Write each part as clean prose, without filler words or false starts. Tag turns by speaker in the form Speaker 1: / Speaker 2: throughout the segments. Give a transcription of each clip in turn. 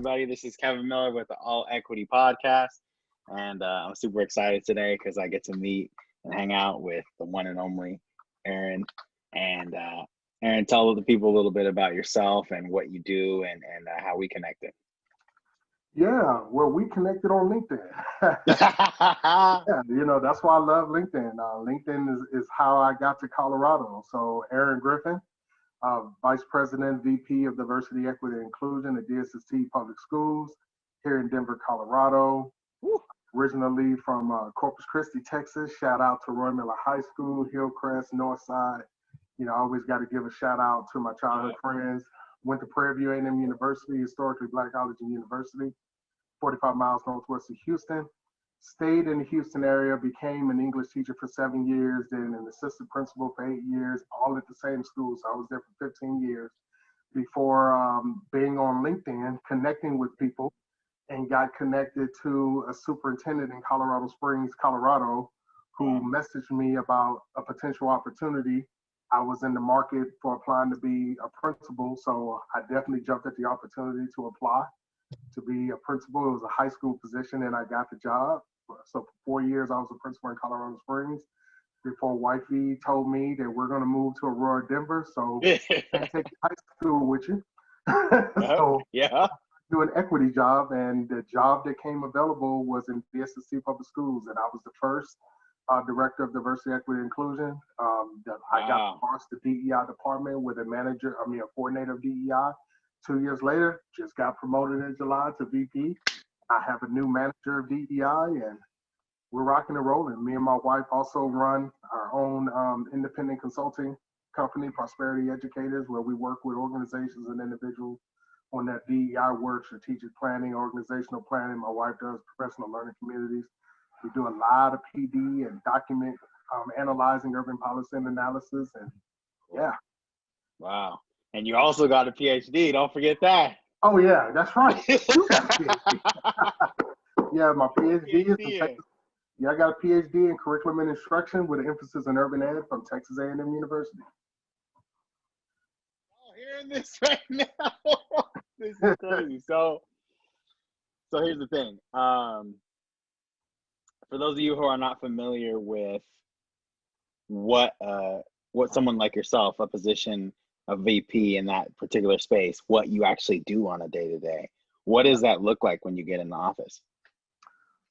Speaker 1: everybody. This is Kevin Miller with the All Equity Podcast. And I'm super excited today because I get to meet and hang out with the one and only Aaron. And Aaron, tell the people a little bit about yourself and what you do and how we connected.
Speaker 2: Yeah, well, we connected on LinkedIn. Yeah, that's why I love LinkedIn. LinkedIn is how I got to Colorado. So Aaron Griffen, Vice President, VP of Diversity, Equity, and Inclusion at DSST Public Schools here in Denver, Colorado. Woo. Originally from Corpus Christi, Texas. Shout out to Roy Miller High School, Hillcrest, Northside. I always got to give a shout out to my childhood friends. Went to Prairie View A&M University, historically Black College and University, 45 miles northwest of Houston. Stayed in the Houston area, became an English teacher for 7 years, then an assistant principal for 8 years, all at the same school. So I was there for 15 years before being on LinkedIn, connecting with people, and got connected to a superintendent in Colorado Springs, Colorado, who messaged me about a potential opportunity. I was in the market for applying to be a principal, so I definitely jumped at the opportunity to apply to be a principal. It was a high school position, and I got the job. So for 4 years, I was a principal in Colorado Springs before wifey told me that we're going to move to Aurora, Denver, so you can't take high school with you. So
Speaker 1: yeah,
Speaker 2: do an equity job, and the job that came available was in DSST Public Schools, and I was the first Director of Diversity, Equity, and Inclusion. I got across the DEI department with a coordinator of DEI. 2 years later, just got promoted in July to VP. I have a new manager of DEI, and we're rocking and rolling. Me and my wife also run our own independent consulting company, Prosperity Educators, where we work with organizations and individuals on that DEI work, strategic planning, organizational planning. My wife does professional learning communities. We do a lot of PD and document analyzing, urban policy and analysis, and yeah.
Speaker 1: Wow. And you also got a PhD. Don't forget that.
Speaker 2: Oh yeah, that's right. You got a PhD. Yeah, my PhD is from Texas. Yeah, I got a PhD in curriculum and instruction with an emphasis in urban ed from Texas A&M University.
Speaker 1: Oh, hearing this right now. This is crazy. So here's the thing. For those of you who are not familiar with what someone like yourself, a position of VP in that particular space, what you actually do on a day-to-day, what does that look like when you get in the office?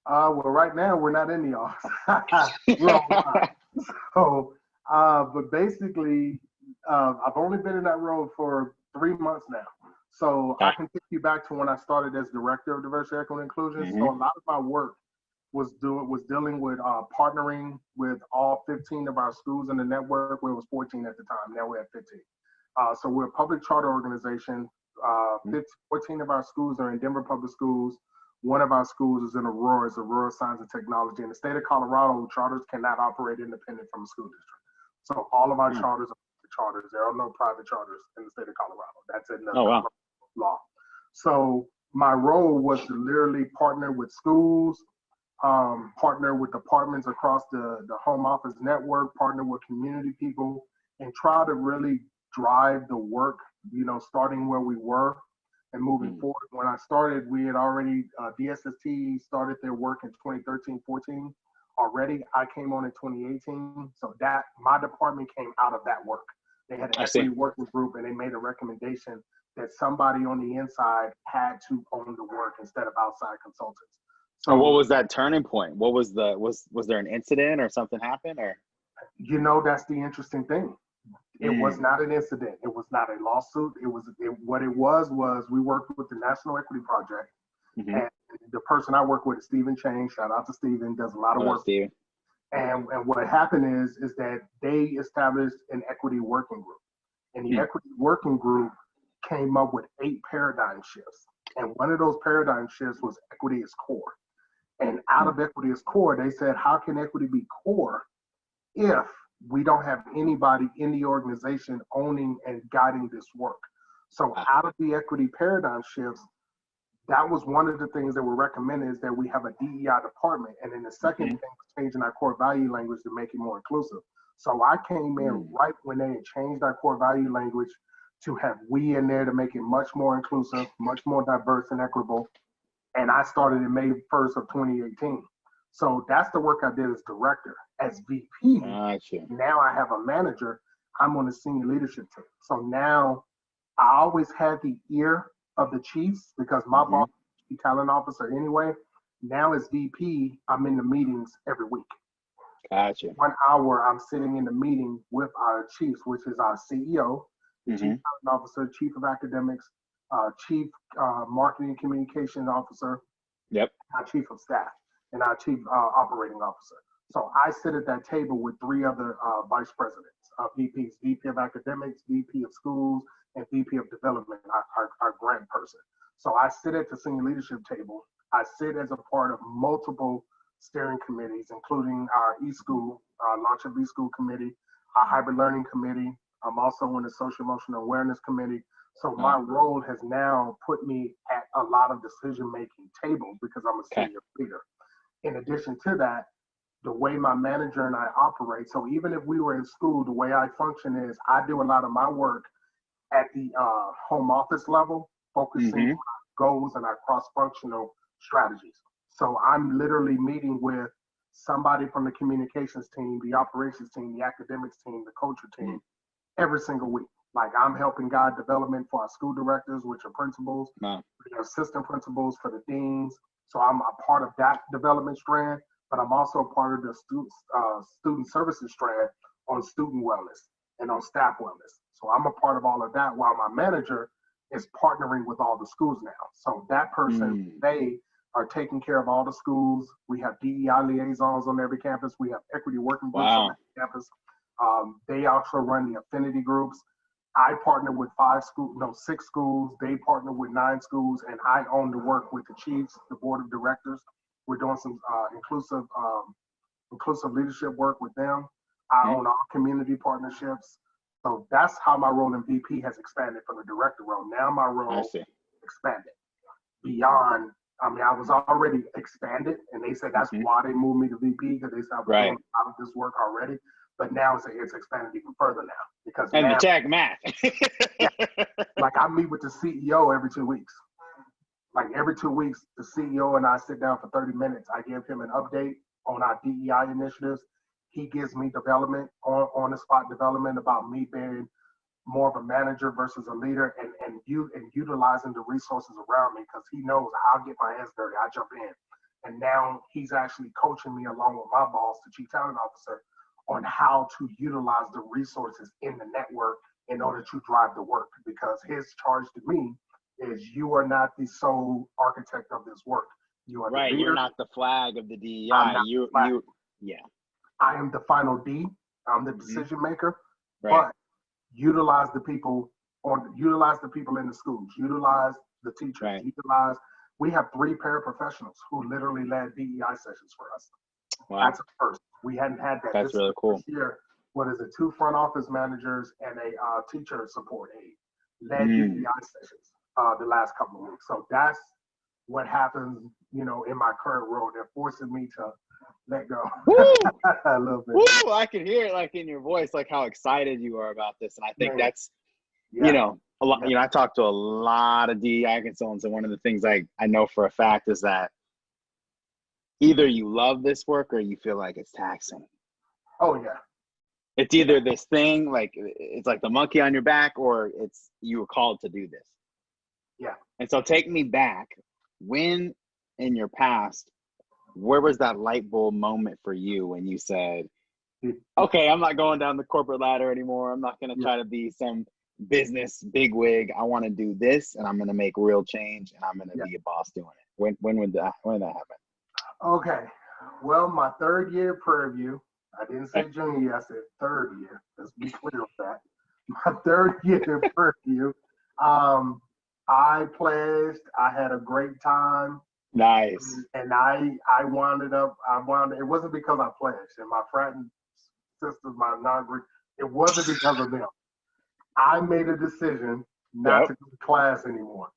Speaker 2: Well, right now we're not in the office. We're online. So, but basically, I've only been in that role for 3 months now. So I can take you back to when I started as Director of Diversity, Equity, and Inclusion. Mm-hmm. So a lot of my work was dealing with partnering with all 15 of our schools in the network. Where it was 14 at the time. Now we're at 15. So we're a public charter organization. 14 of our schools are in Denver Public Schools. One of our schools is in Aurora, Science and Technology. In the state of Colorado, charters cannot operate independent from a school district. So all of our charters are charters. There are no private charters in the state of Colorado. That's in the law. So my role was to literally partner with schools, partner with departments across the home office network, partner with community people, and try to really drive the work, starting where we were and moving forward. When I started, we had already, DSST started their work in 2013-14 already. I came on in 2018. So my department came out of that work. They had an equity working group, and they made a recommendation that somebody on the inside had to own the work instead of outside consultants.
Speaker 1: So what was that turning point? What was was there an incident or something happened, or?
Speaker 2: That's the interesting thing. It was not an incident. It was not a lawsuit. What it was we worked with the National Equity Project. Mm-hmm. And the person I work with is Stephen Chang. Shout out to Stephen, does a lot of work.
Speaker 1: Stephen.
Speaker 2: And what happened is that they established an equity working group. And the equity working group came up with 8 paradigm shifts. And one of those paradigm shifts was equity is core. And out of equity is core, they said, how can equity be core if we don't have anybody in the organization owning and guiding this work? So out of the equity paradigm shifts, that was one of the things that were recommended, is that we have a DEI department. And then the second thing was changing our core value language to make it more inclusive. So I came in right when they had changed our core value language to have we in there to make it much more inclusive, much more diverse and equitable. And I started in May 1st of 2018. So that's the work I did as director. As VP,
Speaker 1: Gotcha.
Speaker 2: now I have a manager. I'm on the senior leadership team. So now I always had the ear of the chiefs because my boss is the talent officer anyway. Now as VP, I'm in the meetings every week.
Speaker 1: Gotcha.
Speaker 2: 1 hour, I'm sitting in the meeting with our chiefs, which is our CEO, the chief talent officer, chief of academics, chief marketing communications officer, our chief of staff, and our chief operating officer. So I sit at that table with 3 other vice presidents, VPs, VP of academics, VP of schools, and VP of development, our grant person. So I sit at the senior leadership table. I sit as a part of multiple steering committees, including our eSchool, launch of eSchool committee, our hybrid learning committee. I'm also on the social emotional awareness committee. So my role has now put me at a lot of decision-making tables because I'm a senior leader. In addition to that, the way my manager and I operate, so even if we were in school, the way I function is I do a lot of my work at the home office level, focusing on goals and our cross-functional strategies. So I'm literally meeting with somebody from the communications team, the operations team, the academics team, the culture team, every single week. Like I'm helping guide development for our school directors, which are principals, the assistant principals for the deans. So I'm a part of that development strand, but I'm also a part of the student services strand on student wellness and on staff wellness. So I'm a part of all of that while my manager is partnering with all the schools now. So that person, they are taking care of all the schools. We have DEI liaisons on every campus. We have equity working groups on every campus. They also run the affinity groups. I partner with 6 schools. They partner with 9 schools, and I own the work with the chiefs, the board of directors. We're doing some inclusive leadership work with them. I own all community partnerships. So that's how my role in VP has expanded from the director role. Now my role expanded beyond. I mean, I was already expanded, and they said that's why they moved me to VP because they said I was doing a lot of this work already. But now it's expanded even further now because
Speaker 1: and
Speaker 2: now,
Speaker 1: the tech math.
Speaker 2: like I meet with the CEO every 2 weeks. Like every 2 weeks, the CEO and I sit down for 30 minutes. I give him an update on our DEI initiatives. He gives me development on the spot development about me being more of a manager versus a leader and utilizing the resources around me because he knows I'll get my hands dirty. I jump in. And now he's actually coaching me along with my boss, the chief talent officer, on how to utilize the resources in the network in order to drive the work. Because his charge to me is you are not the sole architect of this work. You are the leader.
Speaker 1: You're not the flag of the DEI.
Speaker 2: I am the final D. I'm the decision maker. But utilize the people in the schools, utilize the teachers, we have 3 paraprofessionals who literally led DEI sessions for us. That's a first. We hadn't had that.
Speaker 1: That's really cool.
Speaker 2: This year, 2 front office managers and a teacher support aide led DEI sessions the last couple of weeks. So that's what happens, in my current role. They're forcing me to let go. A little bit.
Speaker 1: Woo! I can hear it like in your voice, like how excited you are about this. And I think that's, a lot. I talk to a lot of DEI consultants, and one of the things I know for a fact is that either you love this work or you feel like it's taxing.
Speaker 2: Oh yeah.
Speaker 1: It's either this thing, like it's like the monkey on your back, or it's you were called to do this.
Speaker 2: Yeah.
Speaker 1: And so take me back. When in your past, where was that light bulb moment for you when you said, okay, I'm not going down the corporate ladder anymore. I'm not going to try to be some business bigwig. I want to do this, and I'm going to make real change, and I'm going to be a boss doing it. When did that happen?
Speaker 2: Okay. Well, my 3rd year Prairie View, I didn't say junior year, I said 3rd year. Let's be clear with that. My 3rd year Prairie View, I pledged. I had a great time.
Speaker 1: Nice.
Speaker 2: And I wound it. It wasn't because I pledged. And my friends, sisters, my non-Greek, it wasn't because of them. I made a decision not to go to class anymore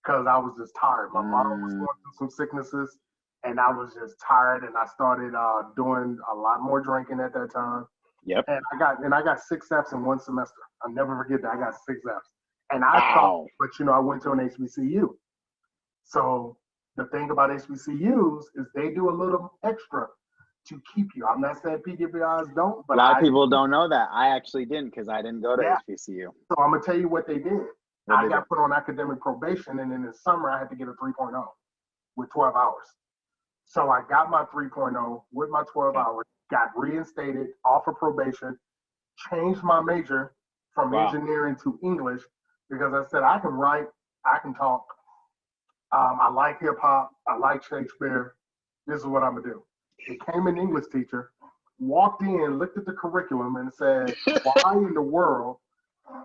Speaker 2: because I was just tired. My mom was going through some sicknesses, and I was just tired. And I started doing a lot more drinking at that time.
Speaker 1: Yep.
Speaker 2: And I got 6 Fs in one semester. I'll never forget that. I got 6 Fs. And I thought, but I went to an HBCU. So the thing about HBCUs is they do a little extra to keep you. I'm not saying PWIs don't, but
Speaker 1: a lot of people don't know that. I actually didn't because I didn't go to HBCU.
Speaker 2: So I'm gonna tell you what they did. I got put on academic probation, and in the summer I had to get a 3.0 with 12 hours. So I got my 3.0 with my 12 hours, got reinstated off of probation, changed my major from engineering to English because I said I can write, I can talk. I like hip hop. I like Shakespeare. This is what I'm gonna do. Became an English teacher, walked in, looked at the curriculum, and said, "Why in the world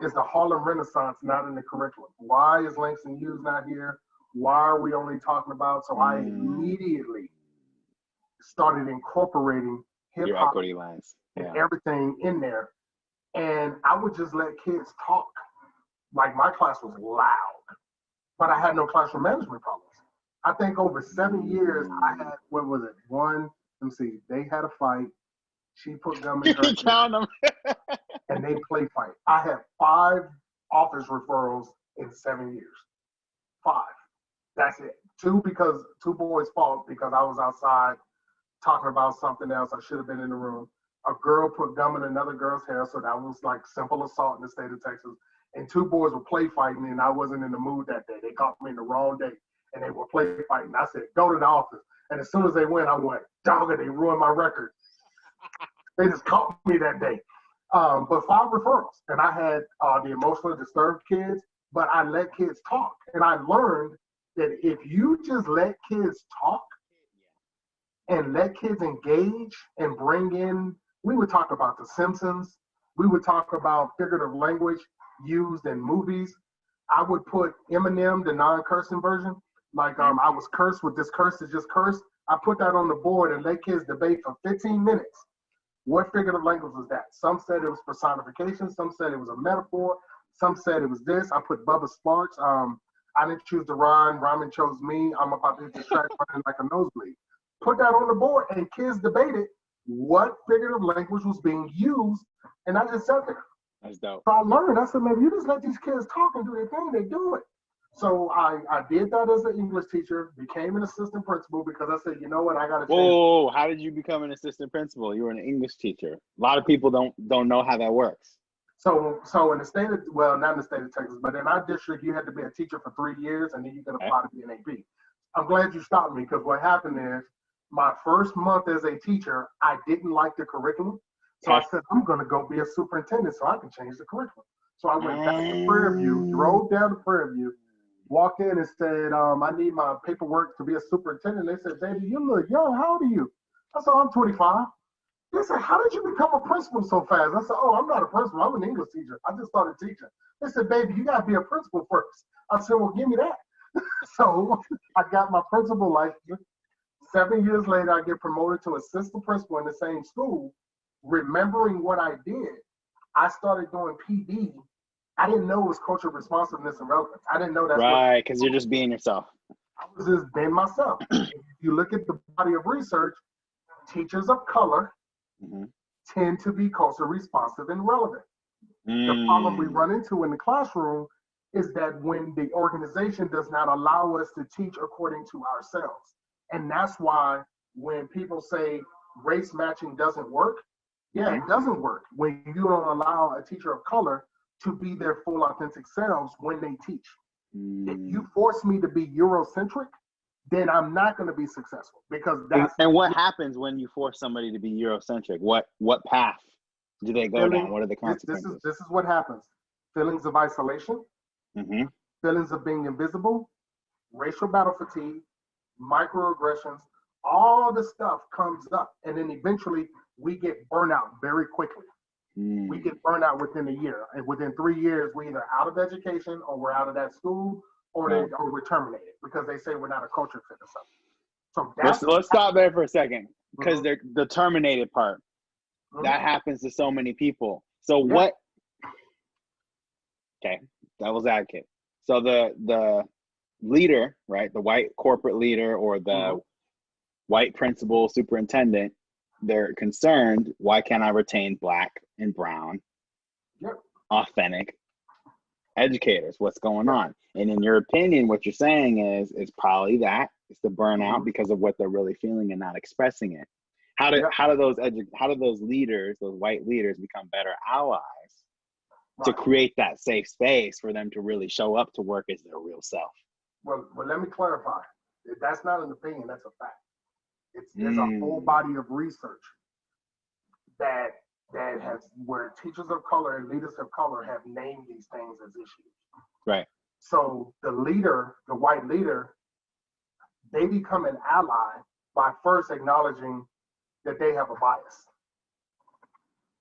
Speaker 2: is the Harlem Renaissance not in the curriculum? Why is Langston Hughes not here? Why are we only talking about?" So I immediately started incorporating hip hop and everything in there, and I would just let kids talk. Like my class was loud, but I had no classroom management problems. I think over 7 years, I had, what was it? They had a fight. She put gum in her ear, and they play fight. I had 5 office referrals in 7 years. 5. That's it. 2 boys' fault because I was outside talking about something else. I should have been in the room. A girl put gum in another girl's hair, so that was like simple assault in the state of Texas. And 2 boys were play fighting, and I wasn't in the mood that day. They caught me in the wrong day, and they were play fighting. I said, "Go to the office." And as soon as they went, I went, "Dog, they ruined my record." They just caught me that day. But 5 referrals. And I had the emotionally disturbed kids, but I let kids talk. And I learned that if you just let kids talk and let kids engage and bring in, we would talk about The Simpsons. We would talk about figurative language used in movies. I would put Eminem, the non-cursing version. Like I was cursed with this curse is just cursed. I put that on the board and let kids debate for 15 minutes. What figurative language was that? Some said it was personification. Some said it was a metaphor. Some said it was this. I put Bubba Sparks. I didn't choose to rhyme. Rhyming chose me. I'm about to hit the track running like a nosebleed. Put that on the board and kids debated what figurative language was being used. And I just sat there.
Speaker 1: That's dope.
Speaker 2: So I learned. I said, maybe you just let these kids talk and do their thing. They do it. So I did that as an English teacher, became an assistant principal because I said, you know what, I got to change.
Speaker 1: Whoa, how did you become an assistant principal? You were an English teacher. A lot of people don't know how that works.
Speaker 2: So in the state of, well, not in the state of Texas, but in our district, you had to be a teacher for 3 years and then you could apply to be an AP. I'm glad you stopped me because what happened is my first month as a teacher, I didn't like the curriculum. So I said, I'm going to go be a superintendent so I can change the curriculum. So I went back to Prairie View, drove down to Prairie View, walked in and said, I need my paperwork to be a superintendent. They said, "Baby, you look young. How old are you?" I said, "I'm 25. They said, "How did you become a principal so fast?" I said, "Oh, I'm not a principal. I'm an English teacher. I just started teaching." They said, "Baby, you got to be a principal first." I said, "Well, give me that." So I got my principal license. 7 years later, I get promoted to assistant principal in the same school. Remembering what I did, I started doing PD. I didn't know it was cultural responsiveness and relevance. I didn't know that's
Speaker 1: right, because you're just being yourself.
Speaker 2: I was just being myself. If you look at the body of research, teachers of color tend to be culturally responsive and relevant. The problem we run into in the classroom is that when the organization does not allow us to teach according to ourselves. And that's why when people say race matching doesn't work, yeah, it doesn't work when you don't allow a teacher of color to be their full authentic selves when they teach. If you force me to be Eurocentric, then I'm not going to be successful because that's.
Speaker 1: And what happens when you force somebody to be Eurocentric? What path do they go down? What are the consequences?
Speaker 2: This is what happens. Feelings of isolation, feelings of being invisible, racial battle fatigue, microaggressions, all the stuff comes up. And then eventually we get burnout very quickly. We get burned out within a year. And within 3 years, we're either out of education or we're out of that school or we're terminated because they say we're not a culture fit or something. So
Speaker 1: let's stop there for a second because the terminated part, that happens to so many people. So what? Okay, devil's advocate. So the leader, right, the white corporate leader or the white principal superintendent, they're concerned, why can't I retain Black and brown, authentic, educators, what's going on. And in your opinion, what you're saying is probably that it's the burnout because of what they're really feeling and not expressing it. How do those leaders, those white leaders, become better allies to create that safe space for them to really show up to work as their real self?
Speaker 2: Well, let me clarify. That's not an opinion, that's a fact. There's a whole body of research that has, where teachers of color and leaders of color have named these things as issues.
Speaker 1: Right.
Speaker 2: So the leader, the white leader, they become an ally by first acknowledging that they have a bias.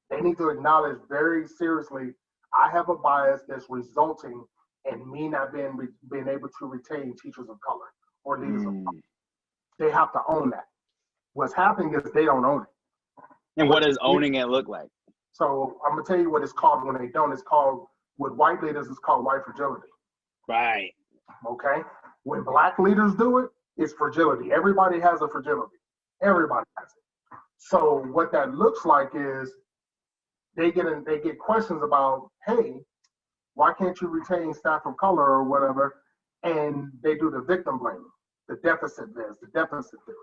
Speaker 2: They need to acknowledge very seriously, I have a bias that's resulting in me not being able to retain teachers of color or leaders of color. They have to own that. What's happening is they don't own it.
Speaker 1: And what does owning it look like?
Speaker 2: So I'm gonna tell you what it's called when they don't. It's called, with white leaders, it's called white fragility.
Speaker 1: Right.
Speaker 2: Okay. When black leaders do it, it's fragility. Everybody has a fragility. Everybody has it. So what that looks like is they get questions about, hey, why can't you retain staff of color or whatever? And they do the victim blaming, the deficit theory.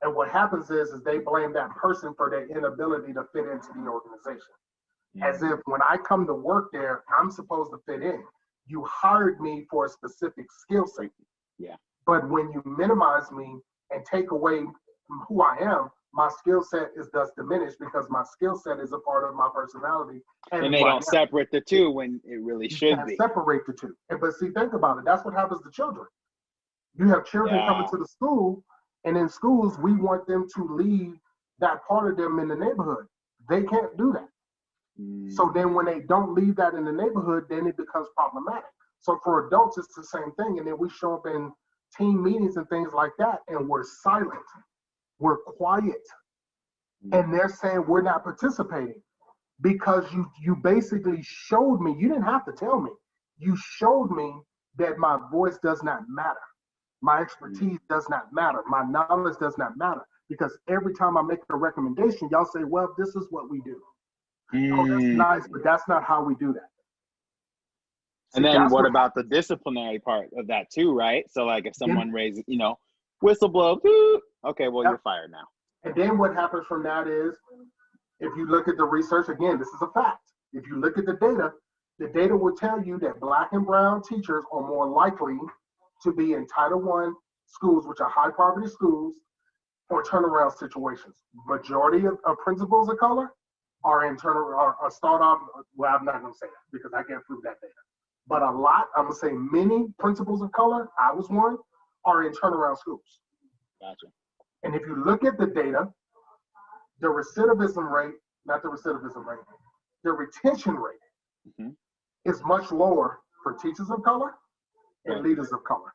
Speaker 2: And what happens is they blame that person for their inability to fit into the organization. As if when I come to work there, I'm supposed to fit in. You hired me for a specific skill set.
Speaker 1: Yeah.
Speaker 2: But when you minimize me and take away who I am, my skill set is thus diminished because my skill set is a part of my personality.
Speaker 1: And they don't separate the two when it really should be.
Speaker 2: Separate the two. But see, think about it. That's what happens to children. You have children coming to the school, and in schools, we want them to leave that part of them in the neighborhood. They can't do that. So then when they don't leave that in the neighborhood, then it becomes problematic. So for adults, it's the same thing. And then we show up in team meetings and things like that, and we're silent. We're quiet. And they're saying we're not participating because you basically showed me, you didn't have to tell me, you showed me that my voice does not matter. My expertise does not matter. My knowledge does not matter. Because every time I make a recommendation, y'all say, well, this is what we do. Oh, that's nice, but that's not how we do that.
Speaker 1: And then what about the disciplinary part of that too, right? So like if someone raises, whistle blow, okay, well, you're fired now.
Speaker 2: And then what happens from that is, if you look at the research, again, this is a fact. If you look at the data will tell you that Black and brown teachers are more likely to be in Title I schools, which are high poverty schools, or turnaround situations. Majority of principals of color are in are start off, well, I'm not gonna say that because I can't prove that data. But a lot, I'm gonna say many principals of color, I was one, are in turnaround schools.
Speaker 1: Gotcha.
Speaker 2: And if you look at the data, the recidivism rate, not the recidivism rate, the retention rate is much lower for teachers of color and leaders of color.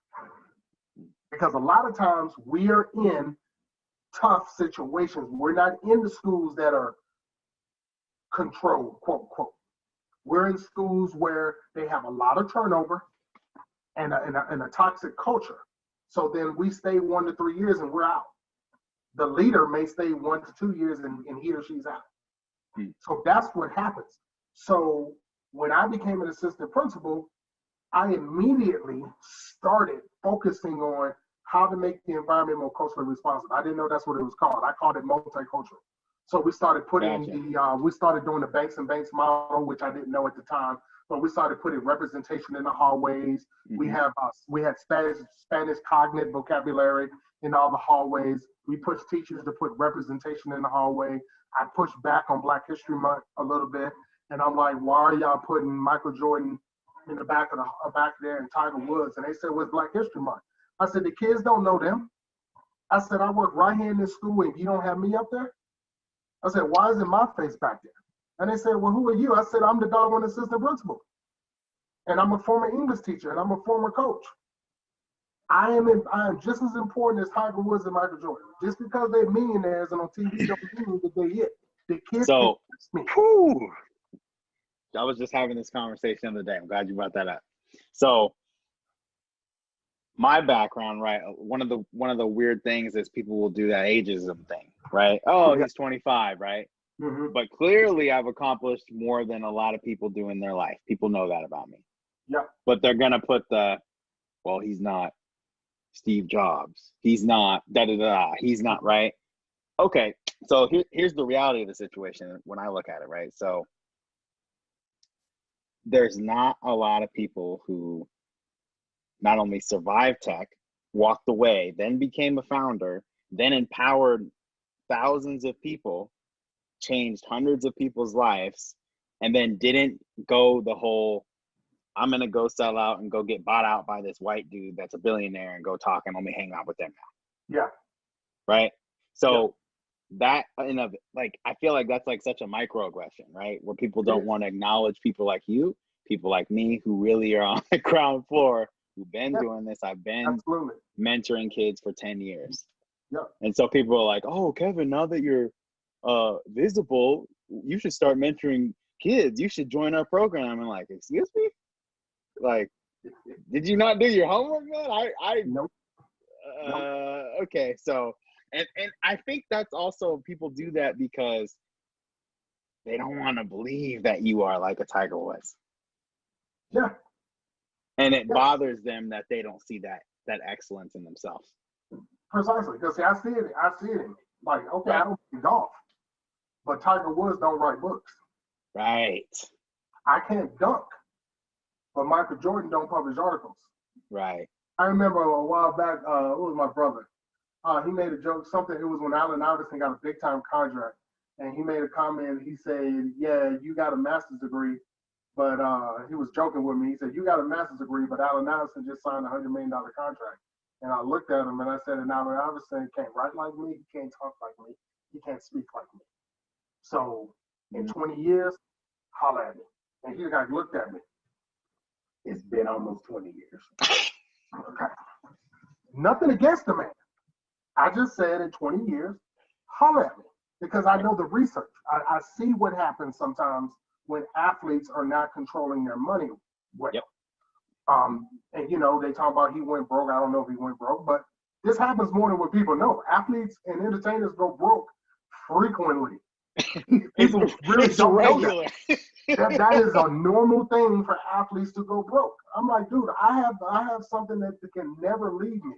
Speaker 2: Because a lot of times we are in tough situations. We're not in the schools that are controlled, quote, unquote. We're in schools where they have a lot of turnover and a toxic culture. So then we stay 1 to 3 years and we're out. The leader may stay 1 to 2 years and he or she's out. So that's what happens. So when I became an assistant principal, I immediately started focusing on how to make the environment more culturally responsive. I didn't know that's what it was called. I called it multicultural. So we started putting we started doing the banks and banks model, which I didn't know at the time, but we started putting representation in the hallways. We had Spanish cognate vocabulary in all the hallways. We pushed teachers to put representation in the hallway. I pushed back on Black History Month a little bit, and I'm like, why are y'all putting Michael Jordan in the back there and Tiger Woods? And they said, what's Black History Month? I said, the kids don't know them. I said, I work right here in this school, and you don't have me up there? I said, why isn't my face back there? And they said, well, who are you? I said, I'm the doggone assistant principal. And I'm a former English teacher, and I'm a former coach. I am just as important as Tiger Woods and Michael Jordan. Just because they're millionaires and on TV don't mean that they it. The kids
Speaker 1: so,
Speaker 2: me.
Speaker 1: I was just having this conversation the other day. I'm glad you brought that up. So my background, right? One of the weird things is people will do that ageism thing, right? Oh, he's 25, right? But clearly I've accomplished more than a lot of people do in their life. People know that about me.
Speaker 2: Yep.
Speaker 1: But they're gonna put well, he's not Steve Jobs. He's not da da da. He's not right. Okay, so here's the reality of the situation when I look at it, right? So there's not a lot of people who not only survived tech, walked away, then became a founder, then empowered thousands of people, changed hundreds of people's lives, and then didn't go the whole, I'm going to go sell out and go get bought out by this white dude that's a billionaire and go talk and let me hang out with them now.
Speaker 2: Yeah.
Speaker 1: Right? So that, like, I feel like that's like such a microaggression, right? Where people don't want to acknowledge people like you, people like me who really are on the ground floor, who've been doing this. I've been mentoring kids for 10 years.
Speaker 2: Yep.
Speaker 1: And so people are like, oh, Kevin, now that you're visible, you should start mentoring kids. You should join our program. And like, excuse me? Like, did you not do your homework, man?
Speaker 2: Nope.
Speaker 1: Okay, so and I think that's also, people do that because they don't want to believe that you are like a Tiger Woods.
Speaker 2: Yeah.
Speaker 1: And it bothers them that they don't see that excellence in themselves.
Speaker 2: Precisely, because I see it in me. Like, okay, I don't play golf, but Tiger Woods don't write books.
Speaker 1: Right.
Speaker 2: I can't dunk, but Michael Jordan don't publish articles.
Speaker 1: Right.
Speaker 2: I remember a while back, it was my brother. He made a joke, it was when Allen Iverson got a big time contract, and he made a comment. He said, yeah, you got a master's degree, but he was joking with me. He said, you got a master's degree, but Allen Iverson just signed a $100 million contract. And I looked at him and I said, and Allen Iverson can't write like me, he can't talk like me, he can't speak like me. So in 20 years, holler at me. And he like looked at me. It's been almost 20 years. Okay. Nothing against the man. I just said in 20 years, holler at me. Because I know the research. I see what happens sometimes when athletes are not controlling their money well.
Speaker 1: Yep.
Speaker 2: And they talk about he went broke. I don't know if he went broke, but this happens more than what people know. Athletes and entertainers go broke frequently. People really don't know that. That is a normal thing for athletes to go broke. I'm like, dude, I have something that can never leave me.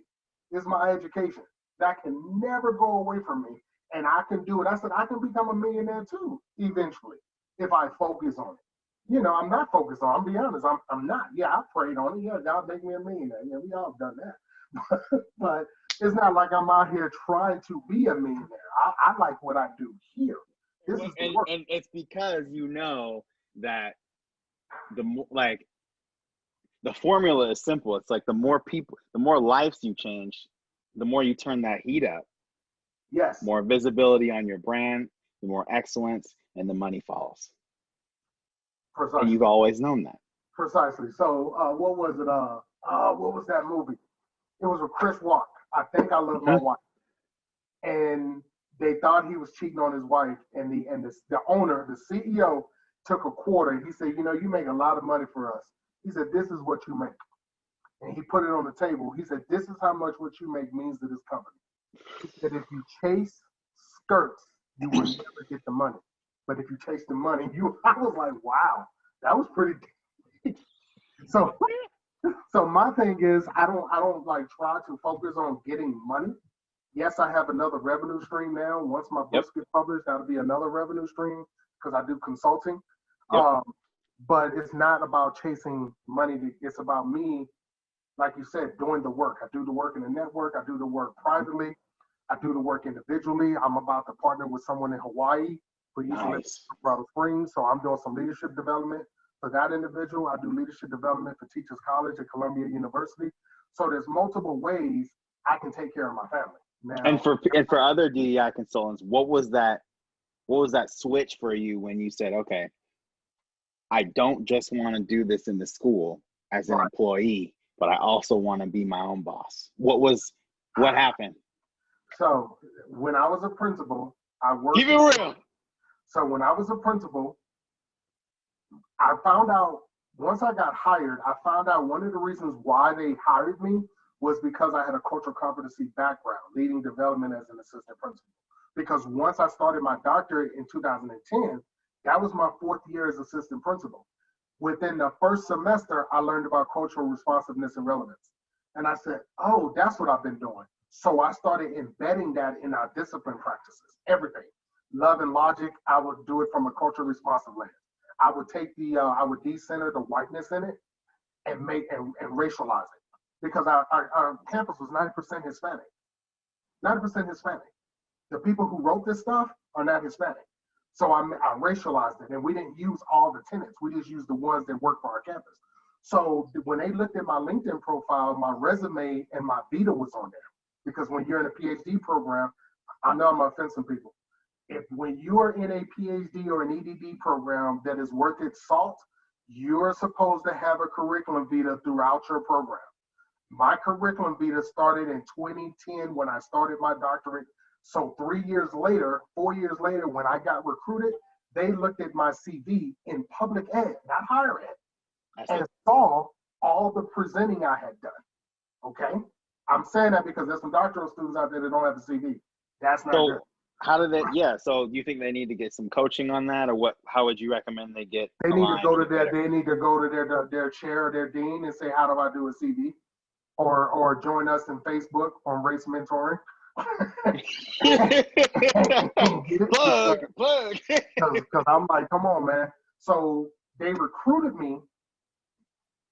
Speaker 2: It's my education. That can never go away from me. And I can do it. I said, I can become a millionaire too, eventually, if I focus on it. I'm not focused on it. I'll be honest, I'm not. Yeah, I prayed on it. Yeah, God make me a millionaire. Yeah, we all done that. But it's not like I'm out here trying to be a millionaire. I like what I do here. This is the work.
Speaker 1: And it's because that the formula is simple. It's like the more lives you change, the more you turn that heat up.
Speaker 2: Yes.
Speaker 1: More visibility on your brand, the more excellence, and the money follows.
Speaker 2: Precisely.
Speaker 1: And you've always known that.
Speaker 2: Precisely. So what was it? What was that movie? It was with Chris Rock. I Think I Love My Wife. And they thought he was cheating on his wife, and the owner, the CEO, took a quarter. He said, you make a lot of money for us. He said, this is what you make. And he put it on the table. He said, this is how much what you make means to this company. He said, if you chase skirts, you will never get the money. But if you chase the money, I was like, wow, that was pretty deep. So my thing is, I don't like try to focus on getting money. Yes, I have another revenue stream now. Once my books get published, that'll be another revenue stream because I do consulting.
Speaker 1: Yep.
Speaker 2: But it's not about chasing money. It's about me, like you said, doing the work. I do the work in the network. I do the work privately. I do the work individually. I'm about to partner with someone in Hawaii who used to live in Colorado Springs. So I'm doing some leadership development for that individual. I do leadership development for Teachers College at Columbia University. So there's multiple ways I can take care of my family. Now,
Speaker 1: and for other DEI consultants, what was that switch for you when you said, okay, I don't just want to do this in the school as an employee, but I also want to be my own boss? What happened?
Speaker 2: So when I was a principal, I worked.
Speaker 1: Keep it real.
Speaker 2: So when I was a principal, I found out, once I got hired, I found out one of the reasons why they hired me was because I had a cultural competency background, leading development as an assistant principal. Because once I started my doctorate in 2010, that was my 4th year as assistant principal. Within the first semester, I learned about cultural responsiveness and relevance. And I said, oh, that's what I've been doing. So I started embedding that in our discipline practices, everything. Love and logic, I would do it from a culturally responsive lens. I would take I would decenter the whiteness in it and racialize it. Because our campus was 90% Hispanic. 90% Hispanic. The people who wrote this stuff are not Hispanic. So I racialized it, and we didn't use all the tenants. We just used the ones that work for our campus. So when they looked at my LinkedIn profile, my resume and my vita was on there. Because when you're in a PhD program, I know I'm offending people. When you are in a PhD or an EDD program that is worth its salt, you're supposed to have a curriculum vita throughout your program. My curriculum vita started in 2010 when I started my doctorate. So 4 years later, when I got recruited, they looked at my CV in public ed, not higher ed, and saw all the presenting I had done. Okay? I'm saying that because there's some doctoral students out there that don't have the CV. That's not good.
Speaker 1: How do they? Yeah. So you think they need to get some coaching on that, or what? How would you recommend they get?
Speaker 2: They need to go to their chair or their dean and say, "How do I do a CV?" Or join us in Facebook on race mentoring.
Speaker 1: plug.
Speaker 2: Because I'm like, come on, man. So they recruited me,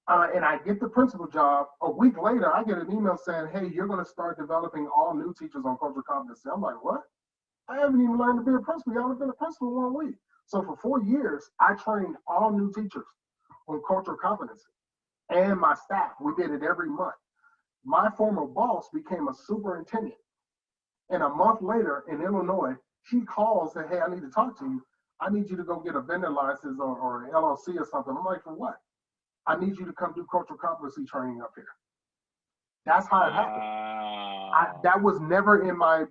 Speaker 2: and I get the principal job. A week later, I get an email saying, "Hey, you're going to start developing all new teachers on cultural competency." I'm like, what? I haven't even learned to be a principal. Y'all have been a principal 1 week. So for 4 years, I trained all new teachers on cultural competency and my staff. We did it every month. My former boss became a superintendent. And a month later in Illinois, she calls and said, "Hey, I need to talk to you. I need you to go get a vendor license or an LLC or something." I'm like, "For what?" "I need you to come do cultural competency training up here." That's how it happened. That was never in my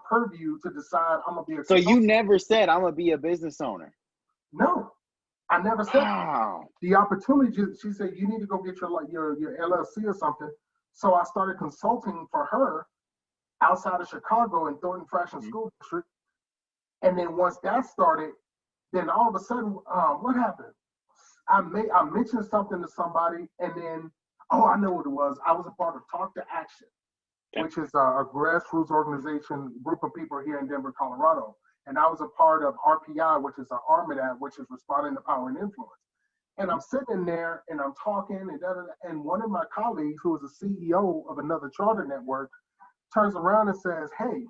Speaker 2: purview to decide I'm going to be a consultant.
Speaker 1: So you never said, "I'm going to be a business owner"?
Speaker 2: No, I never said that. The opportunity, she said, "You need to go get your LLC or something." So I started consulting for her outside of Chicago in Thornton Fraction School District. And then once that started, then all of a sudden, what happened? I mentioned something to somebody, and then, I know what it was. I was a part of Talk to Action, which is a grassroots organization, group of people here in Denver, Colorado. And I was a part of RPI, which is an arm of that, which is Responding to Power and Influence. And I'm sitting there and I'm talking, and one of my colleagues, who is a CEO of another charter network, turns around and says, "Hey,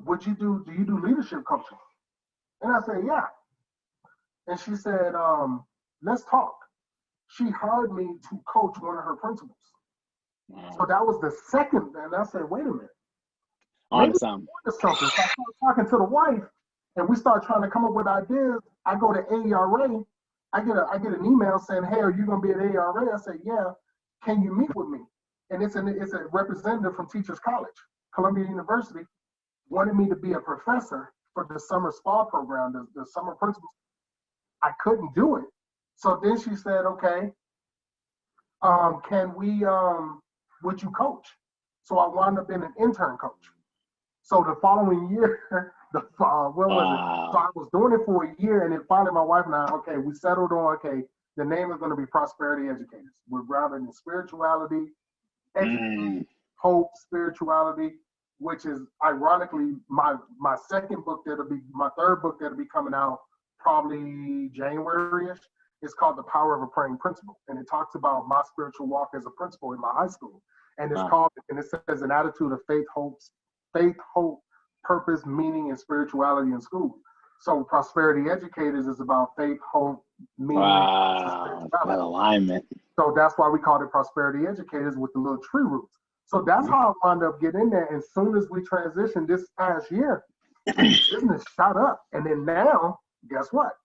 Speaker 2: do you do leadership coaching?" And I said, "Yeah." And she said, "Let's talk." She hired me to coach one of her principals. So that was the second, and I said, "Wait a minute.
Speaker 1: On something.
Speaker 2: So I started talking to the wife, and we start trying to come up with ideas. I go to AERA. I get an email saying, "Hey, are you going to be at AERA?" I said, "Yeah. Can you meet with me?" And it's a representative from Teachers College, Columbia University, wanted me to be a professor for the summer SPA program, the summer principal. I couldn't do it. So then she said, "Okay, would you coach?" So I wound up being an intern coach. So the following year, So I was doing it for a year, and then finally my wife and I, we settled on, the name is going to be Prosperity Educators. We're grounded in spirituality, education, hope, spirituality, which is ironically my second book my third book that'll be coming out probably January-ish. It's called The Power of a Praying Principal, and it talks about my spiritual walk as a principal in my high school. And it says an attitude of faith, hope, purpose, meaning, and spirituality in school. So Prosperity Educators is about faith, hope, meaning,
Speaker 1: and that alignment.
Speaker 2: So that's why we called it Prosperity Educators with the little tree roots. So that's how I wound up getting in there. And as soon as we transitioned this past year, business shot up. And then now, guess what?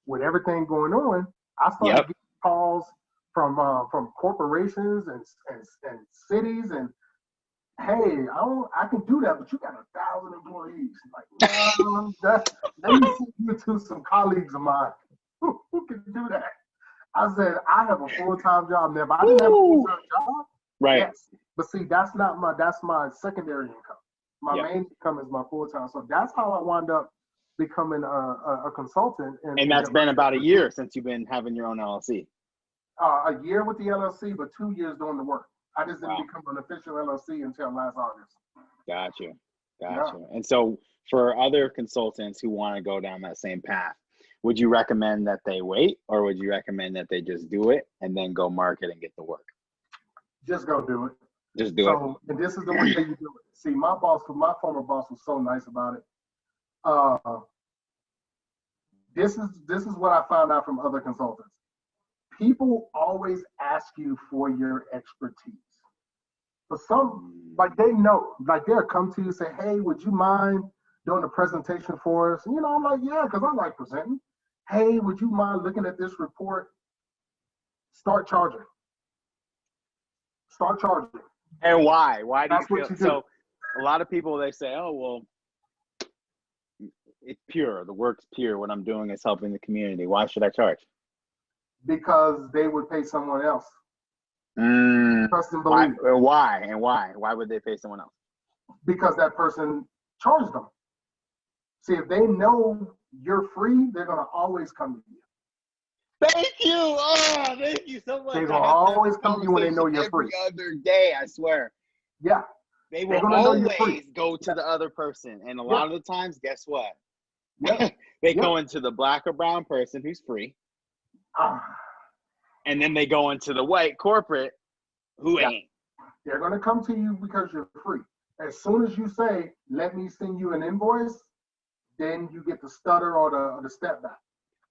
Speaker 2: With everything going on, I started getting calls from corporations and cities, and hey, I can do that, but you got 1,000 employees. Like, let me send you to some colleagues of mine who can do that. I said, I have a full-time job now. If I didn't have a full-time job,
Speaker 1: right?
Speaker 2: Yes. But see, that's my secondary income. My main income is my full-time. So that's how I wound up becoming a consultant.
Speaker 1: And that's been about a year since you've been having your own LLC.
Speaker 2: A year with the LLC, but 2 years doing the work. I just didn't
Speaker 1: Wow.
Speaker 2: become an official LLC until last August.
Speaker 1: Gotcha.
Speaker 2: Yeah.
Speaker 1: And so for other consultants who want to go down that same path, would you recommend that they wait, or would you recommend that they just do it and then go market and get the work?
Speaker 2: Just go do it.
Speaker 1: Just do it.
Speaker 2: And this is the way you do it. See, my former boss was so nice about it. This is what I found out from other consultants. People always ask you for your expertise. For some, like they know, like they'll come to you and say, hey, would you mind doing a presentation for us? And, I'm like, yeah, because I like presenting. Hey, would you mind looking at this report? Start charging. Start charging.
Speaker 1: And why? Why do
Speaker 2: That's
Speaker 1: you
Speaker 2: what
Speaker 1: feel
Speaker 2: you do.
Speaker 1: so? A lot of people, they say, oh, well, it's pure. The work's pure. What I'm doing is helping the community. Why should I charge?
Speaker 2: Because they would pay someone else. Trust and
Speaker 1: Why?
Speaker 2: believe.
Speaker 1: Why would they pay someone else?
Speaker 2: Because that person charged them. See, if they know you're free, they're gonna always come to you.
Speaker 1: Thank you. Oh, thank you so much.
Speaker 2: They're gonna always come to you when they know you're free.
Speaker 1: Every other day, I swear.
Speaker 2: Yeah.
Speaker 1: They will always go to the other person. And a lot of the times, guess what?
Speaker 2: Yeah.
Speaker 1: They go into the black or brown person who's free. And then they go into the white corporate who ain't.
Speaker 2: They're going to come to you because you're free. As soon as you say, let me send you an invoice, then you get the stutter or the step back.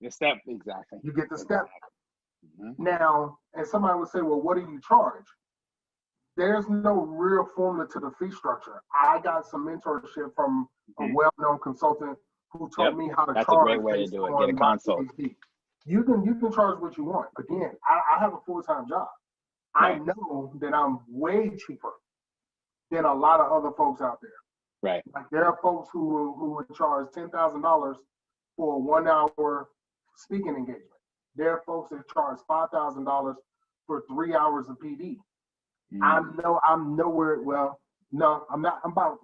Speaker 1: The step, exactly.
Speaker 2: You get the step back. Now, and somebody would say, well, what do you charge? There's no real formula to the fee structure. I got some mentorship from a well-known consultant who told me how to charge.
Speaker 1: That's a great way to do it. Get a consult.
Speaker 2: You can charge what you want. Again, I have a full-time job. I know that I'm way cheaper than a lot of other folks out there.
Speaker 1: Right.
Speaker 2: Like there are folks who would charge $10,000 for a 1 hour speaking engagement. There are folks that charge $5,000 for 3 hours of PD. I'm nowhere. Well, no, I'm not. I'm about